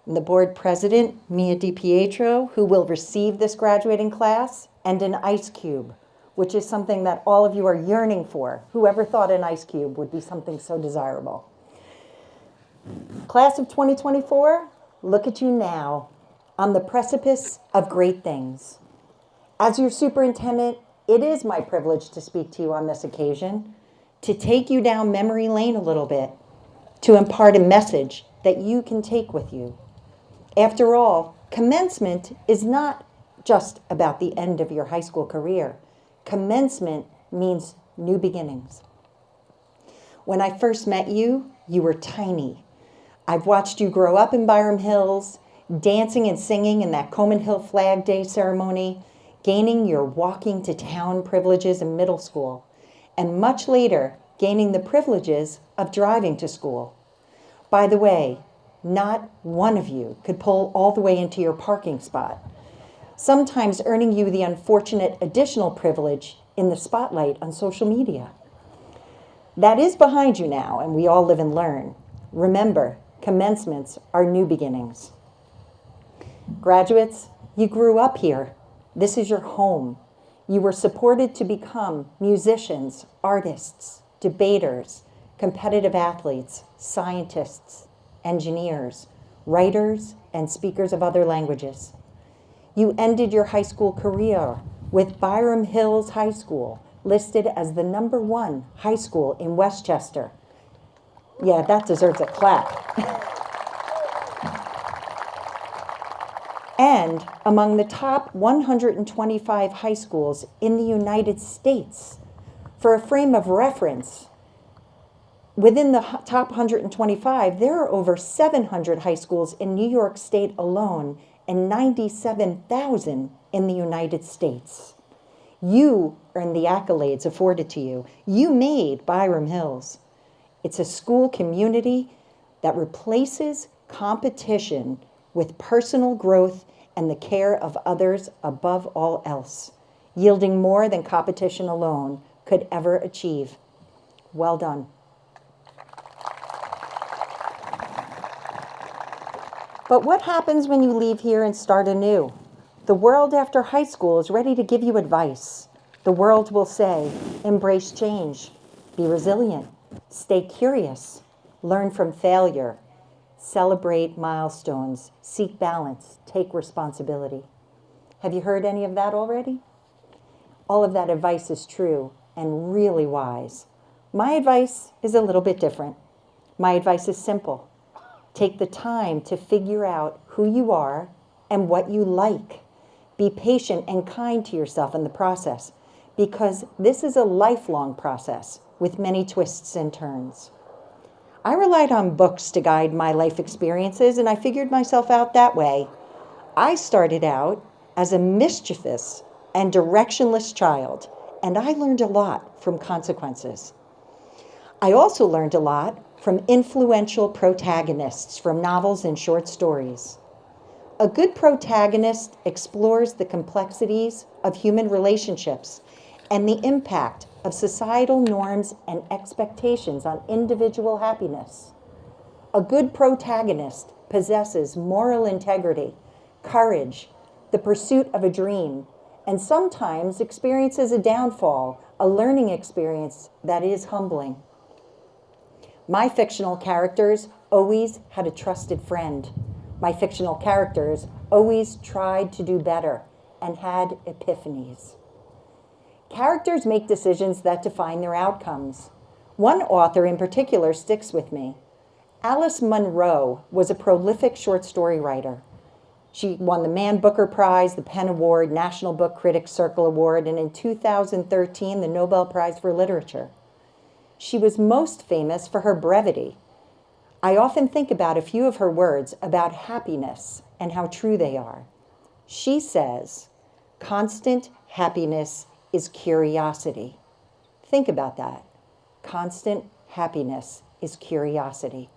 and the board president, Mia DiPietro, who will receive this graduating class, and an ice cube, which is something that all of you are yearning for. Whoever thought an ice cube would be something so desirable? Class of 2024, look at you now, on the precipice of great things. As your superintendent, it is my privilege to speak to you on this occasion, to take you down memory lane a little bit, to impart a message that you can take with you. After all, commencement is not just about the end of your high school career. Commencement means new beginnings. When I first met you, you were tiny. I've watched you grow up in Byram Hills, dancing and singing in that Coman Hill Flag Day ceremony, gaining your walking to town privileges in middle school, and much later, gaining the privileges of driving to school. By the way, not one of you could pull all the way into your parking spot, sometimes earning you the unfortunate additional privilege in the spotlight on social media. That is behind you now, and we all live and learn. Remember, commencements are new beginnings. Graduates, you grew up here. This is your home. You were supported to become musicians, artists, debaters, competitive athletes, scientists, engineers, writers, and speakers of other languages. You ended your high school career with Byram Hills High School, listed as the #1 high school in Westchester. Yeah, that deserves a clap. And among the top 125 high schools in the United States. For a frame of reference, within the top 125, there are over 700 high schools in New York State alone and 97,000 in the United States. You earned the accolades afforded to you. You made Byram Hills. It's a school community that replaces competition with personal growth and the care of others above all else, yielding more than competition alone could ever achieve. Well done. But what happens when you leave here and start anew? The world after high school is ready to give you advice. The world will say, embrace change, be resilient, stay curious, learn from failure, celebrate milestones, seek balance, take responsibility. Have you heard any of that already? All of that advice is true and really wise. My advice is a little bit different. My advice is simple. Take the time to figure out who you are and what you like. Be patient and kind to yourself in the process, because this is a lifelong process with many twists and turns. I relied on books to guide my life experiences, and I figured myself out that way. I started out as a mischievous and directionless child, and I learned a lot from consequences. I also learned a lot from influential protagonists from novels and short stories. A good protagonist explores the complexities of human relationships and the impact of societal norms and expectations on individual happiness. A good protagonist possesses moral integrity, courage, the pursuit of a dream, and sometimes experiences a downfall, a learning experience that is humbling. My fictional characters always had a trusted friend. My fictional characters always tried to do better and had epiphanies. Characters make decisions that define their outcomes. One author in particular sticks with me. Alice Munro was a prolific short story writer. She won the Man Booker Prize, the Penn Award, National Book Critics Circle Award, and in 2013, the Nobel Prize for Literature. She was most famous for her brevity. I often think about a few of her words about happiness and how true they are. She says, constant happiness is curiosity. Think about that. Constant happiness is curiosity.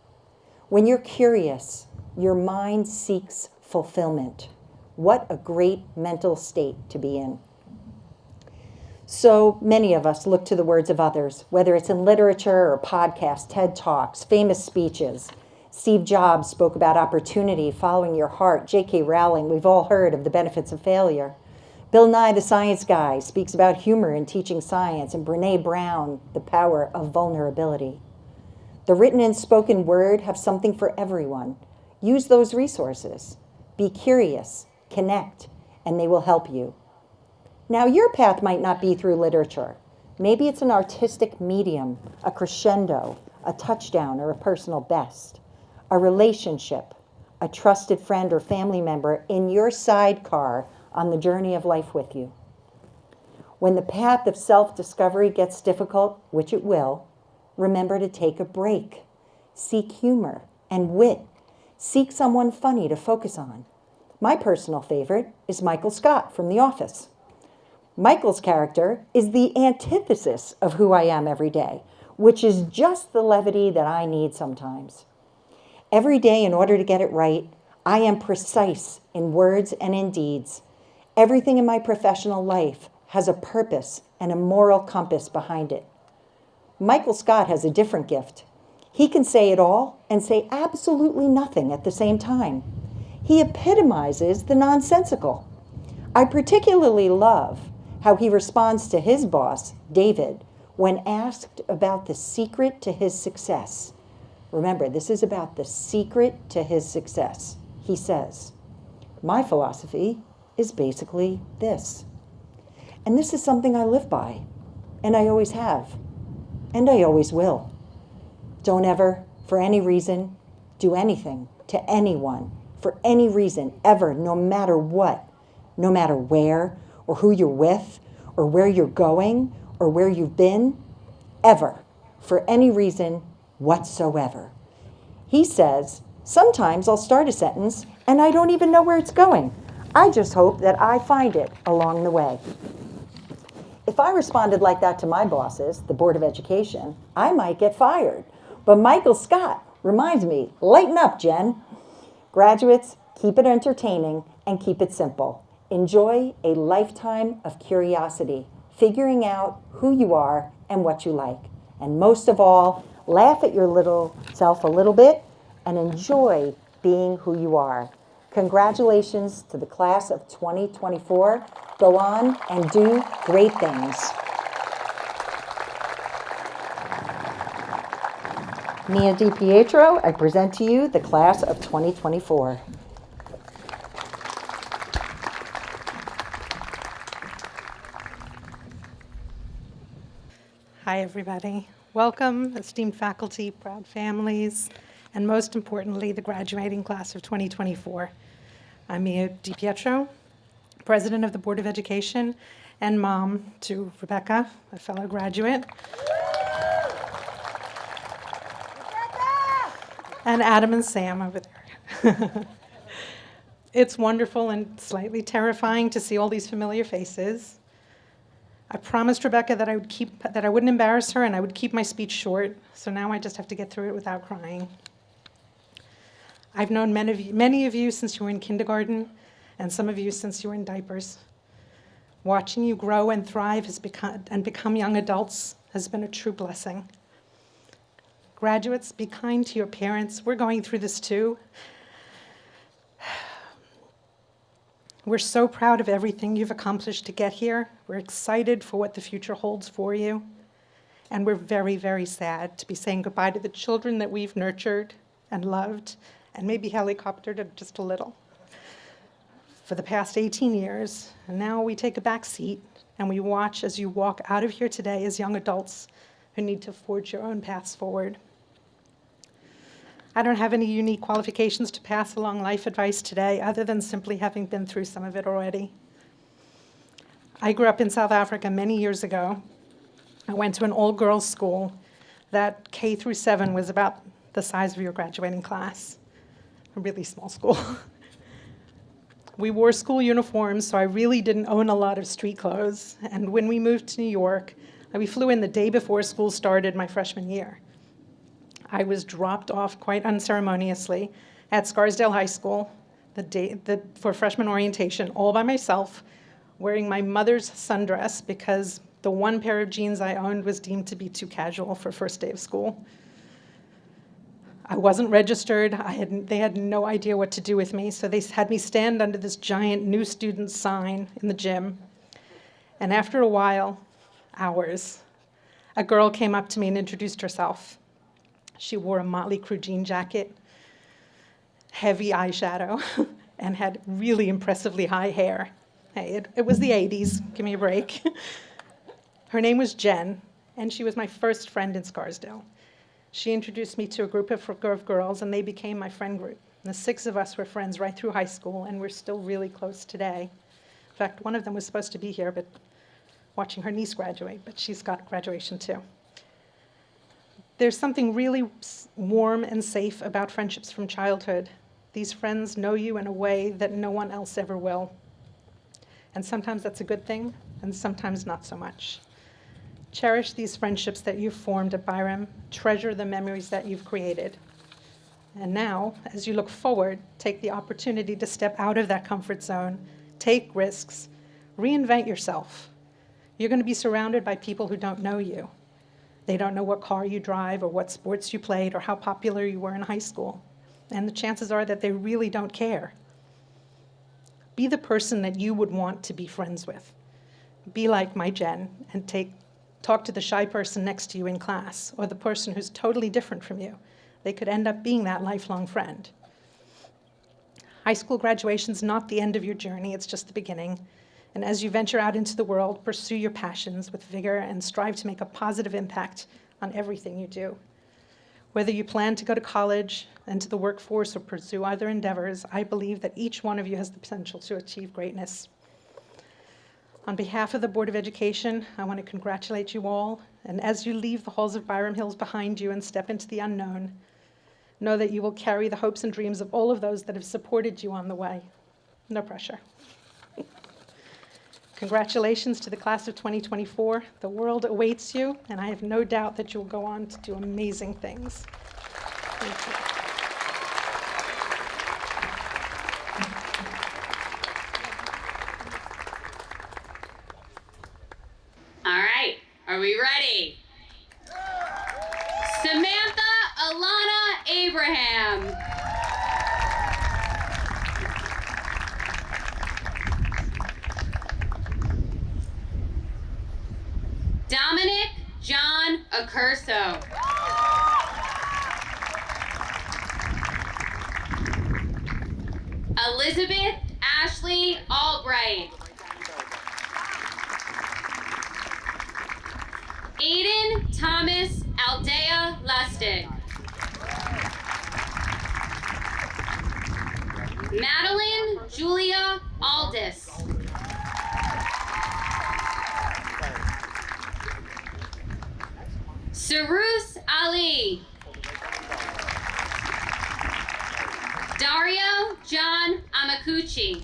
When you're curious, your mind seeks fulfillment. What a great mental state to be in. So many of us look to the words of others, whether it's in literature or podcasts, TED Talks, famous speeches. Steve Jobs spoke about opportunity, following your heart. J.K. Rowling, we've all heard of the benefits of failure. Bill Nye, the science guy, speaks about humor in teaching science, and Brene Brown, the power of vulnerability. The written and spoken word have something for everyone. Use those resources. Be curious, connect, and they will help you. Now, your path might not be through literature. Maybe it's an artistic medium, a crescendo, a touchdown, or a personal best, a relationship, a trusted friend or family member in your sidecar on the journey of life with you. When the path of self-discovery gets difficult, which it will, remember to take a break. Seek humor and wit. Seek someone funny to focus on. My personal favorite is Michael Scott from The Office. Michael's character is the antithesis of who I am every day, which is just the levity that I need sometimes. Every day, in order to get it right, I am precise in words and in deeds. Everything in my professional life has a purpose and a moral compass behind it. Michael Scott has a different gift. He can say it all and say absolutely nothing at the same time. He epitomizes the nonsensical. I particularly love how he responds to his boss, David, when asked about the secret to his success. Remember, this is about the secret to his success. He says, "My philosophy is basically this. And this is something I live by, and I always have, and I always will. Don't ever, for any reason, do anything to anyone, for any reason, ever, no matter what, no matter where, or who you're with, or where you're going, or where you've been, ever, for any reason whatsoever." He says, "Sometimes I'll start a sentence and I don't even know where it's going. I just hope that I find it along the way." If I responded like that to my bosses, the Board of Education, I might get fired. But Michael Scott reminds me, lighten up, Jen. Graduates, keep it entertaining and keep it simple. Enjoy a lifetime of curiosity, figuring out who you are and what you like. And most of all, laugh at your little self a little bit and enjoy being who you are. Congratulations to the class of 2024. Go on and do great things. Mia DiPietro, I present to you the class of 2024. Hi, everybody. Welcome, esteemed faculty, proud families, and most importantly, the graduating class of 2024. I'm Mia DiPietro, President of the Board of Education and mom to Rebecca, a fellow graduate, and Adam and Sam over there. It's wonderful and slightly terrifying to see all these familiar faces. I promised Rebecca that I wouldn't embarrass her and I would keep my speech short, so now I just have to get through it without crying. I've known many of you since you were in kindergarten, and some of you since you were in diapers. Watching you grow and thrive and become young adults has been a true blessing. Graduates, be kind to your parents. We're going through this too. We're so proud of everything you've accomplished to get here. We're excited for what the future holds for you. And we're very, very sad to be saying goodbye to the children that we've nurtured and loved and maybe helicoptered just a little for the past 18 years. And now we take a back seat and we watch as you walk out of here today as young adults who need to forge your own paths forward. I don't have any unique qualifications to pass along life advice today other than simply having been through some of it already. I grew up in South Africa many years ago. I went to an all-girls school that K through 7 was about the size of your graduating class, a really small school. We wore school uniforms, so I really didn't own a lot of street clothes. And when we moved to New York, we flew in the day before school started my freshman year. I was dropped off quite unceremoniously at Scarsdale High School for freshman orientation, all by myself, wearing my mother's sundress because The one pair of jeans I owned was deemed to be too casual for first day of school. I wasn't registered. They had no idea what to do with me, so they had me stand under this giant new student sign in the gym. And after a while, hours, a girl came up to me and introduced herself. She wore a Motley Crue jean jacket, heavy eyeshadow, and had really impressively high hair. Hey, it was the 80s, give me a break. Her name was Jen, and she was my first friend in Scarsdale. She introduced me to a group of girls, and they became my friend group. And the 6 of us were friends right through high school, and we're still really close today. In fact, one of them was supposed to be here, but watching her niece graduate, but she's got graduation too. There's something really warm and safe about friendships from childhood. These friends know you in a way that no one else ever will. And sometimes that's a good thing, and sometimes not so much. Cherish these friendships that you've formed at Byram. Treasure the memories that you've created. And now, as you look forward, take the opportunity to step out of that comfort zone, take risks, reinvent yourself. You're going to be surrounded by people who don't know you. They don't know what car you drive or what sports you played or how popular you were in high school. And the chances are that they really don't care. Be the person that you would want to be friends with. Be like my Jen and talk to the shy person next to you in class or the person who's totally different from you. They could end up being that lifelong friend. High school graduation's not the end of your journey, it's just the beginning. And as you venture out into the world, pursue your passions with vigor and strive to make a positive impact on everything you do. Whether you plan to go to college, enter the workforce, or pursue other endeavors, I believe that each one of you has the potential to achieve greatness. On behalf of the Board of Education, I want to congratulate you all, and as you leave the halls of Byram Hills behind you and step into the unknown, know that you will carry the hopes and dreams of all of those that have supported you on the way. No pressure. Congratulations to the class of 2024. The world awaits you, and I have no doubt that you will go on to do amazing things. Thank you. All right, are we ready? Samantha Alana Abraham. Dominic John Accurso. Elizabeth Ashley Albright. Aiden Thomas Aldea Lustig. Madeline Julia Aldis. Sarus Ali. Dario John Amakuchi.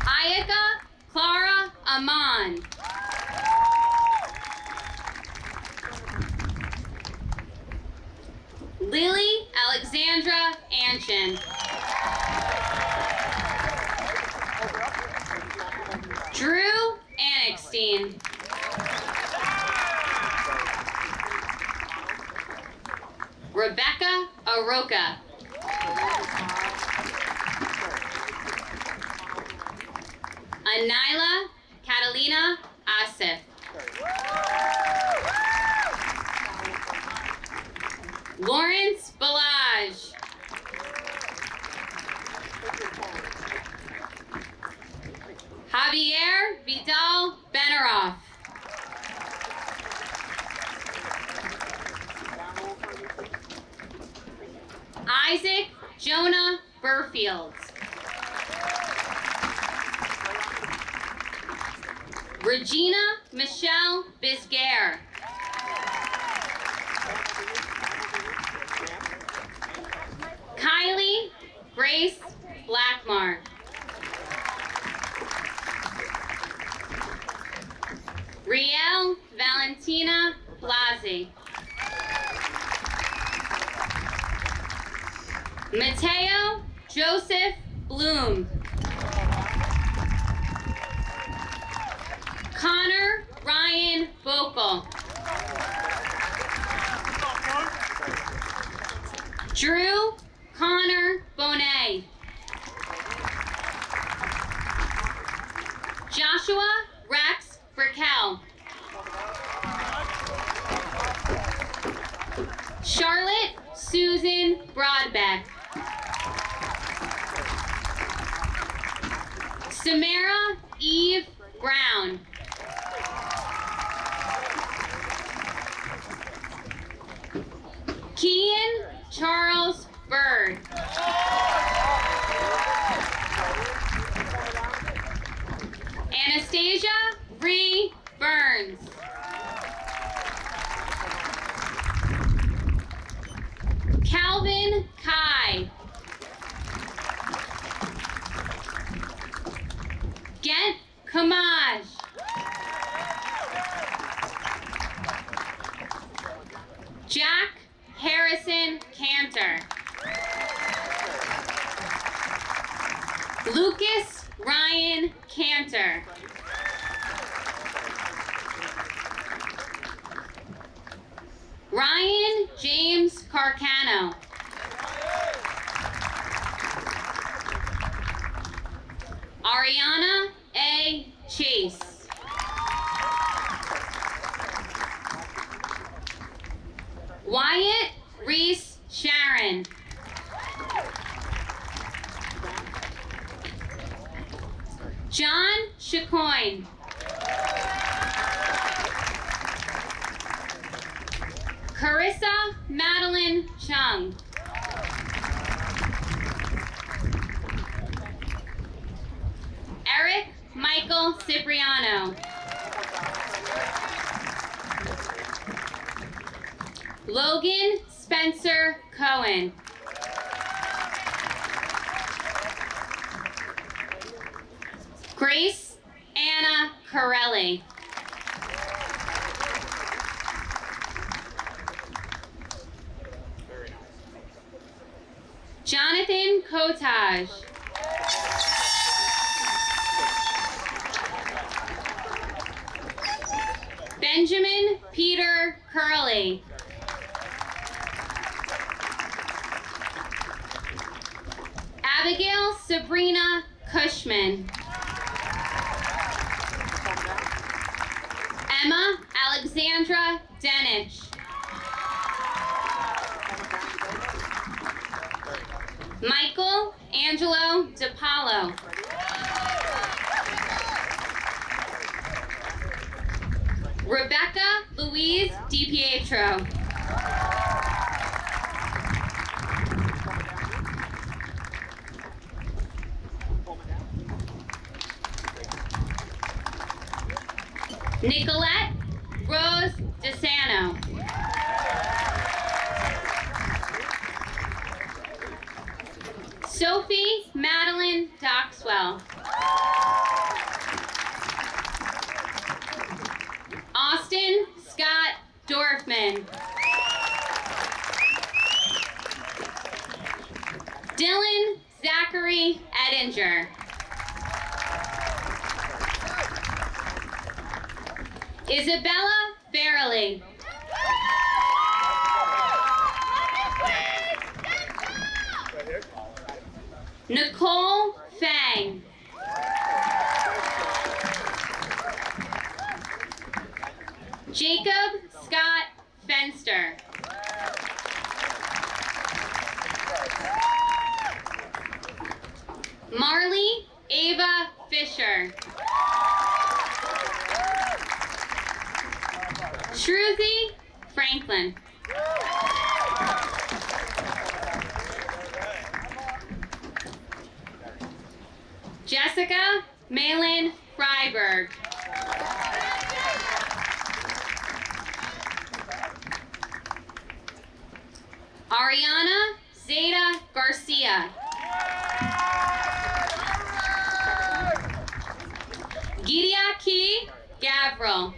Ayaka Clara Aman. Lily Alexandra Anshin. Drew Anixstein. Rebecca Aroka. Anila Catalina Asif. Lawrence Balaj. Javier Vidal Benaroff. Isaac Jonah Burfield. Regina Michelle Bisguer. Kylie Grace Blackmar. Riel Valentina Blasi. Mateo Joseph Bloom. Joshua Rex Brickell. Charlotte Susan Broadbeck. Samara Eve Brown. Kean Charles Bird. Anastasia Ree Burns. Calvin Kai. Gent Kamaj. Jack Harrison Cantor. Lucas Ryan Cantor. Ryan James Carcano. Ariana A. Chase. Wyatt Reese Sharon. John Chacoin. Carissa Madeline Chung. Eric Michael Cipriano. Logan Spencer Cohen. Grace Anna Corelli. Jonathan Kotage. Benjamin Peter Curley. Abigail Sabrina Cushman. Emma Alexandra Denich. Michael Angelo DiPaolo. Rebecca Louise DiPietro. Nicolette Rose DeSano. Sophie Madeline Doxwell. Austin Scott Dorfman. Dylan Zachary Edinger. Isabella Farrelly. Nicole Fang. Jacob Scott Fenster. Marley Ava Fisher. Shruzi Franklin. Jessica Malin Freiberg. Ariana Zeta Garcia. Gideaki Gavril.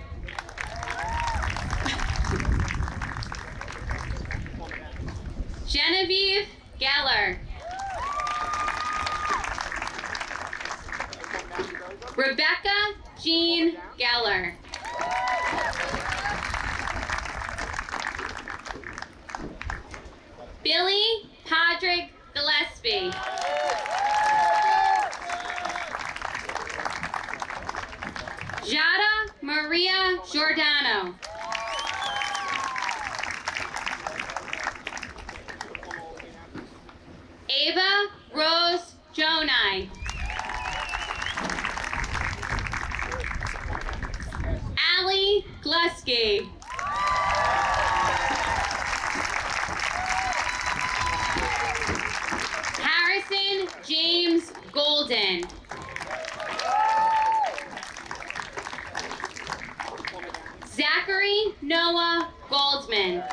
Genevieve Geller. Rebecca Jean Geller. Billy Patrick Gillespie. Maria Giordano. Ava Rose Jonai. Allie Glusky. Harrison James Golden. Zachary Noah Goldman.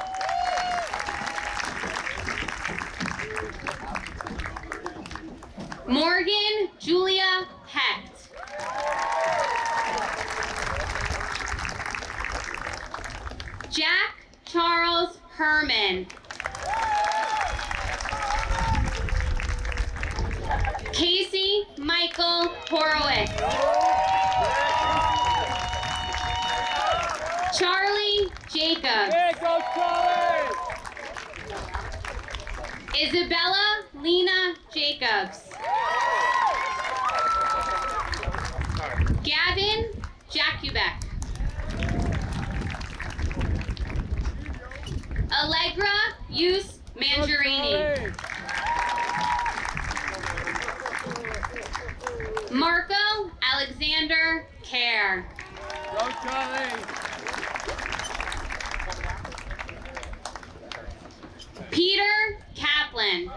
Morgan Julia Hecht. Jack Charles Herman. Casey Michael Horowitz. Charlie Jacobs. Isabella Lena Jacobs. Gavin Jakubek. Allegra Yus Mangiarini. Marco Alexander Kerr. Peter Kaplan.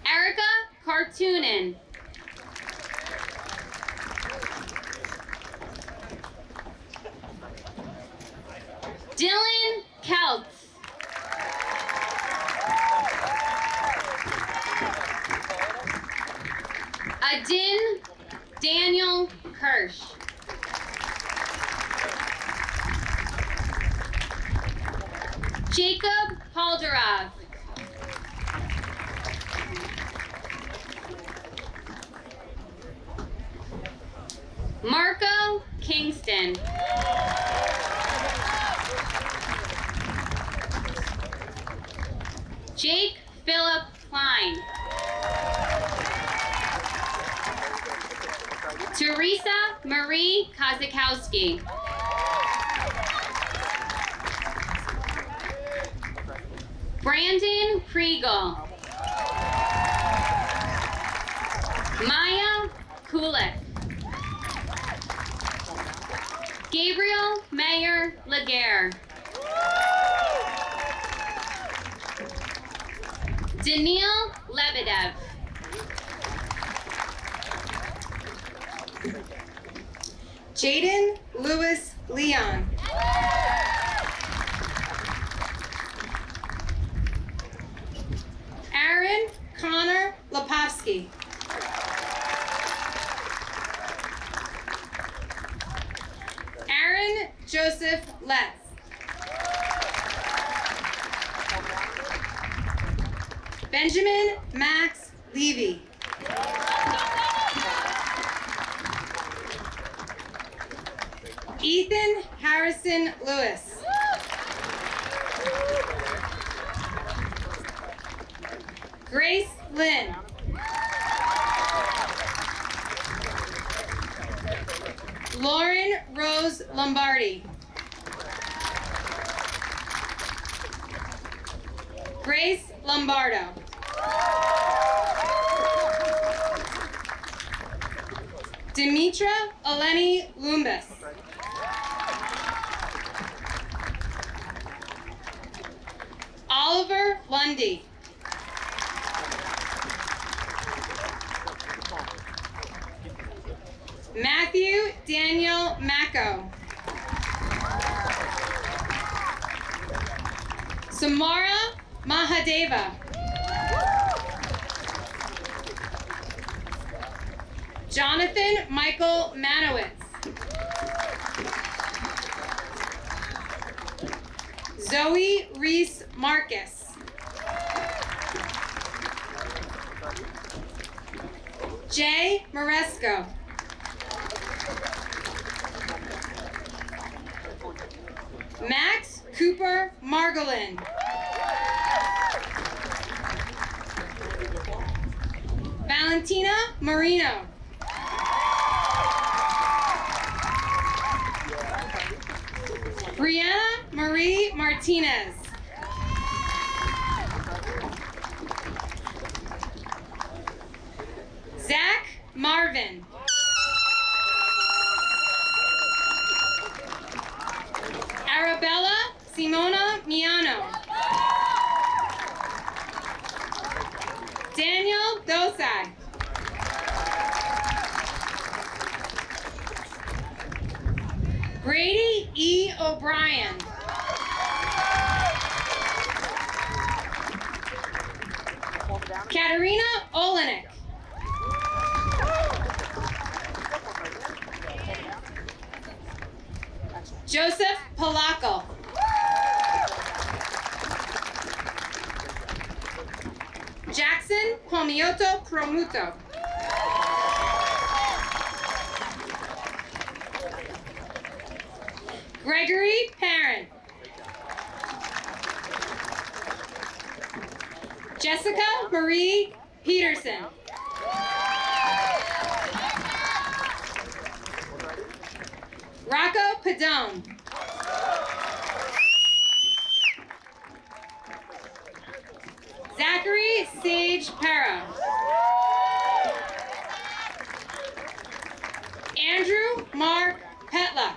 Erica Cartoonin. Dylan Keltz. Adin Daniel Kirsch. Jacob Halderov. Marco Kingston. Jake Philip Klein. Teresa Marie Kozakowski. Brandon Kriegel. Maya Kulik. Gabriel Mayer Laguerre. Daniil Lebedev. Jaden Lewis Leon. Aaron Connor Lepofsky. Aaron Joseph Letts. Benjamin Max Levy. Ethan Harrison Lewis. Grace Lynn. Lauren Rose Lombardi. Grace Lombardo. Demetra Eleni Lumbus. Oliver Lundy. Matthew Daniel Macco. Samara Mahadeva. Jonathan Michael Manowitz. Zoe Reese Marcus. Jay Moresco. Max Cooper Margolin. Valentine Valentina Marino. Brianna Marie Martinez. Zach Marvin. Arabella Simona Miano. Daniel Dosag. Brady E. O'Brien. Katerina Olenek. Joseph Polacco. Jackson Pomioto Cromuto. Gregory Parent. Jessica Marie Peterson. Rocco Padone. Zachary Sage Para. Andrew Mark Petluck.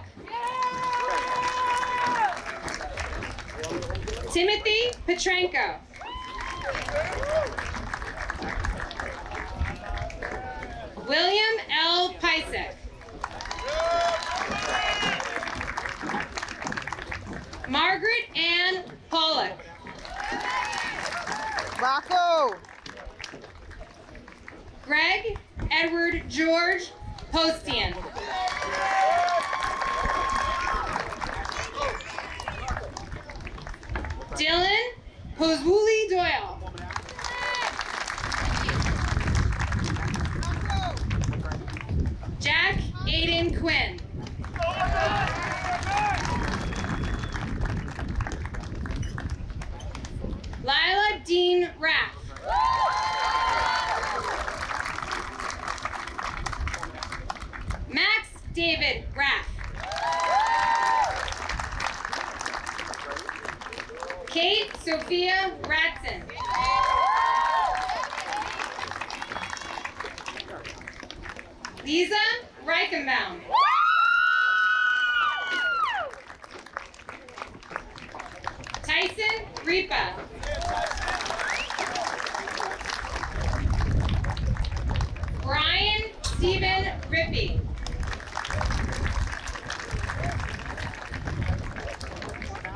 Timothy Petrenko. William L. Pisek. Margaret Ann Pollock. Rocco. Greg Edward George Postian. Dylan Poswuli Doyle. Jack Aiden Quinn. Lila Dean Raff. Max David Raff. Kate Sophia Radson. Lisa Reichenbaum. Tyson Ripa. Brian Stephen Rippey.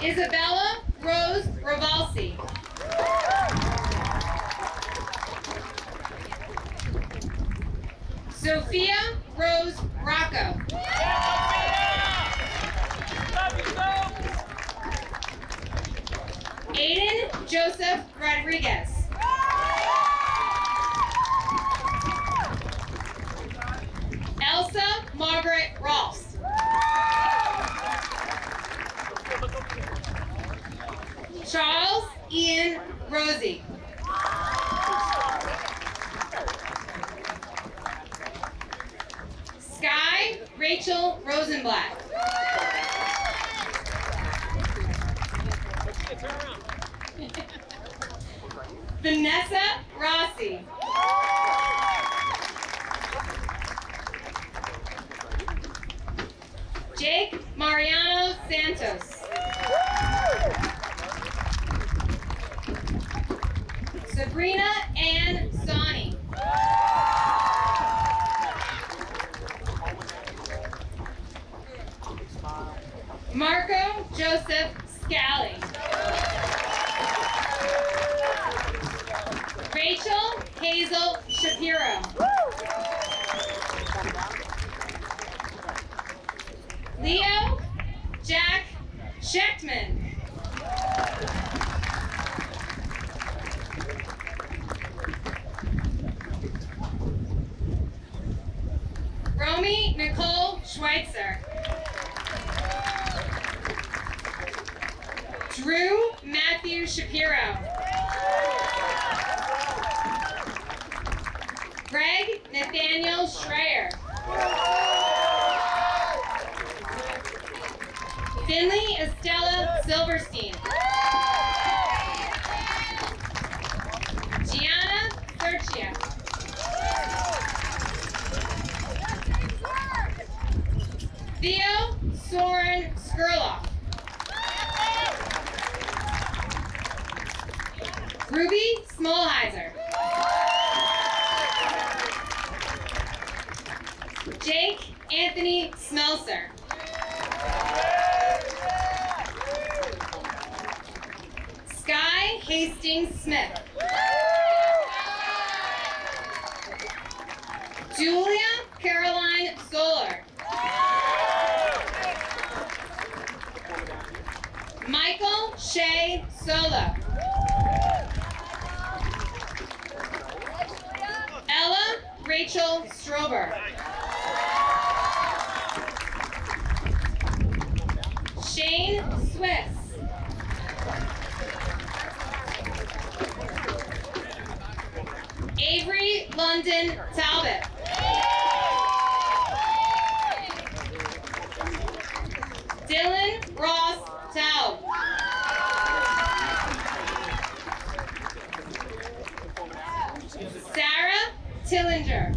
Isabella Rose Ravalsi. Sophia Rose Rocco. Aiden Joseph Rodriguez. Elsa Margaret Ross. Charles Ian Rosie. Sky Rachel Rosenblatt. Vanessa Rossi. Jake Mariano Santos. Sabrina Ann Sani. Marco Joseph Scally. Rachel Hazel Shapiro. Leo Jack Schechtman. Romy Nicole Schweitzer. Drew Matthew Shapiro. Greg Nathaniel Schreier. Finley Estella Silverstein. Gianna Serchia. Theo Soren Skurloff. Ruby Smolheiser. Jake Anthony Smelser. Sky Hastings Smith. Julia Caroline Solar. Michael Shea Solo. Ella Rachel Strober. Shane Swiss. Avery London Talbot. Dylan Ross Taub. Sarah Tillinger.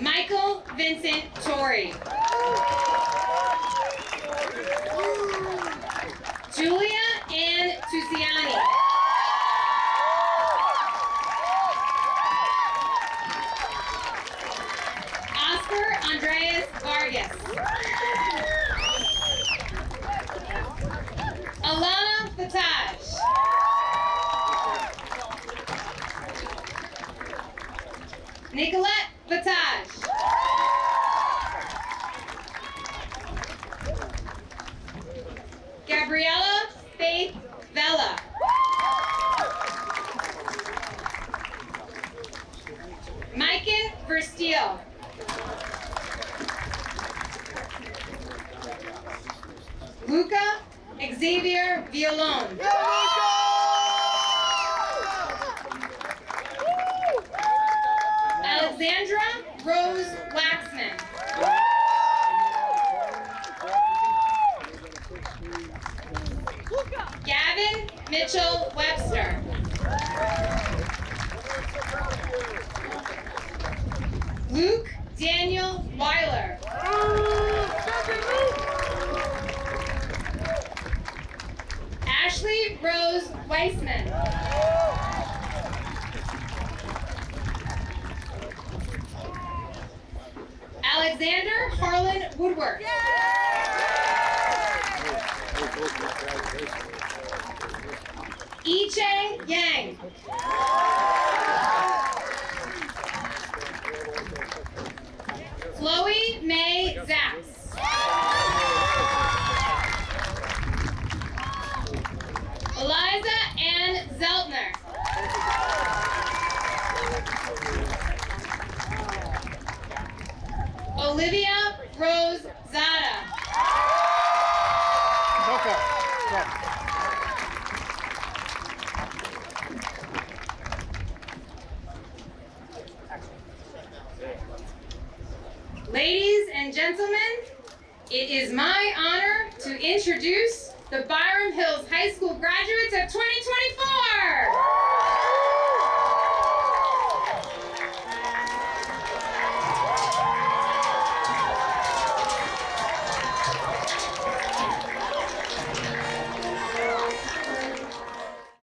Michael Vincent Torrey. Julia Ann Tusiani. Oscar Andreas Vargas. Alana Fataj. Nicolette Fataj. Gabriella Faith Vella. Maiken Versteel. Luca Xavier Violon. Alexandra Rose Waxman. Gavin Mitchell Webster. Luke Daniel Weiler. Ashley Rose Weissman. Alexander Harlan Woodward. Iche Yang. Chloe May Zaps. Eliza Ann Zeltner. Olivia Rose Zada. Ladies and gentlemen, it is my honor to introduce the Byram Hills High School graduates of 2024.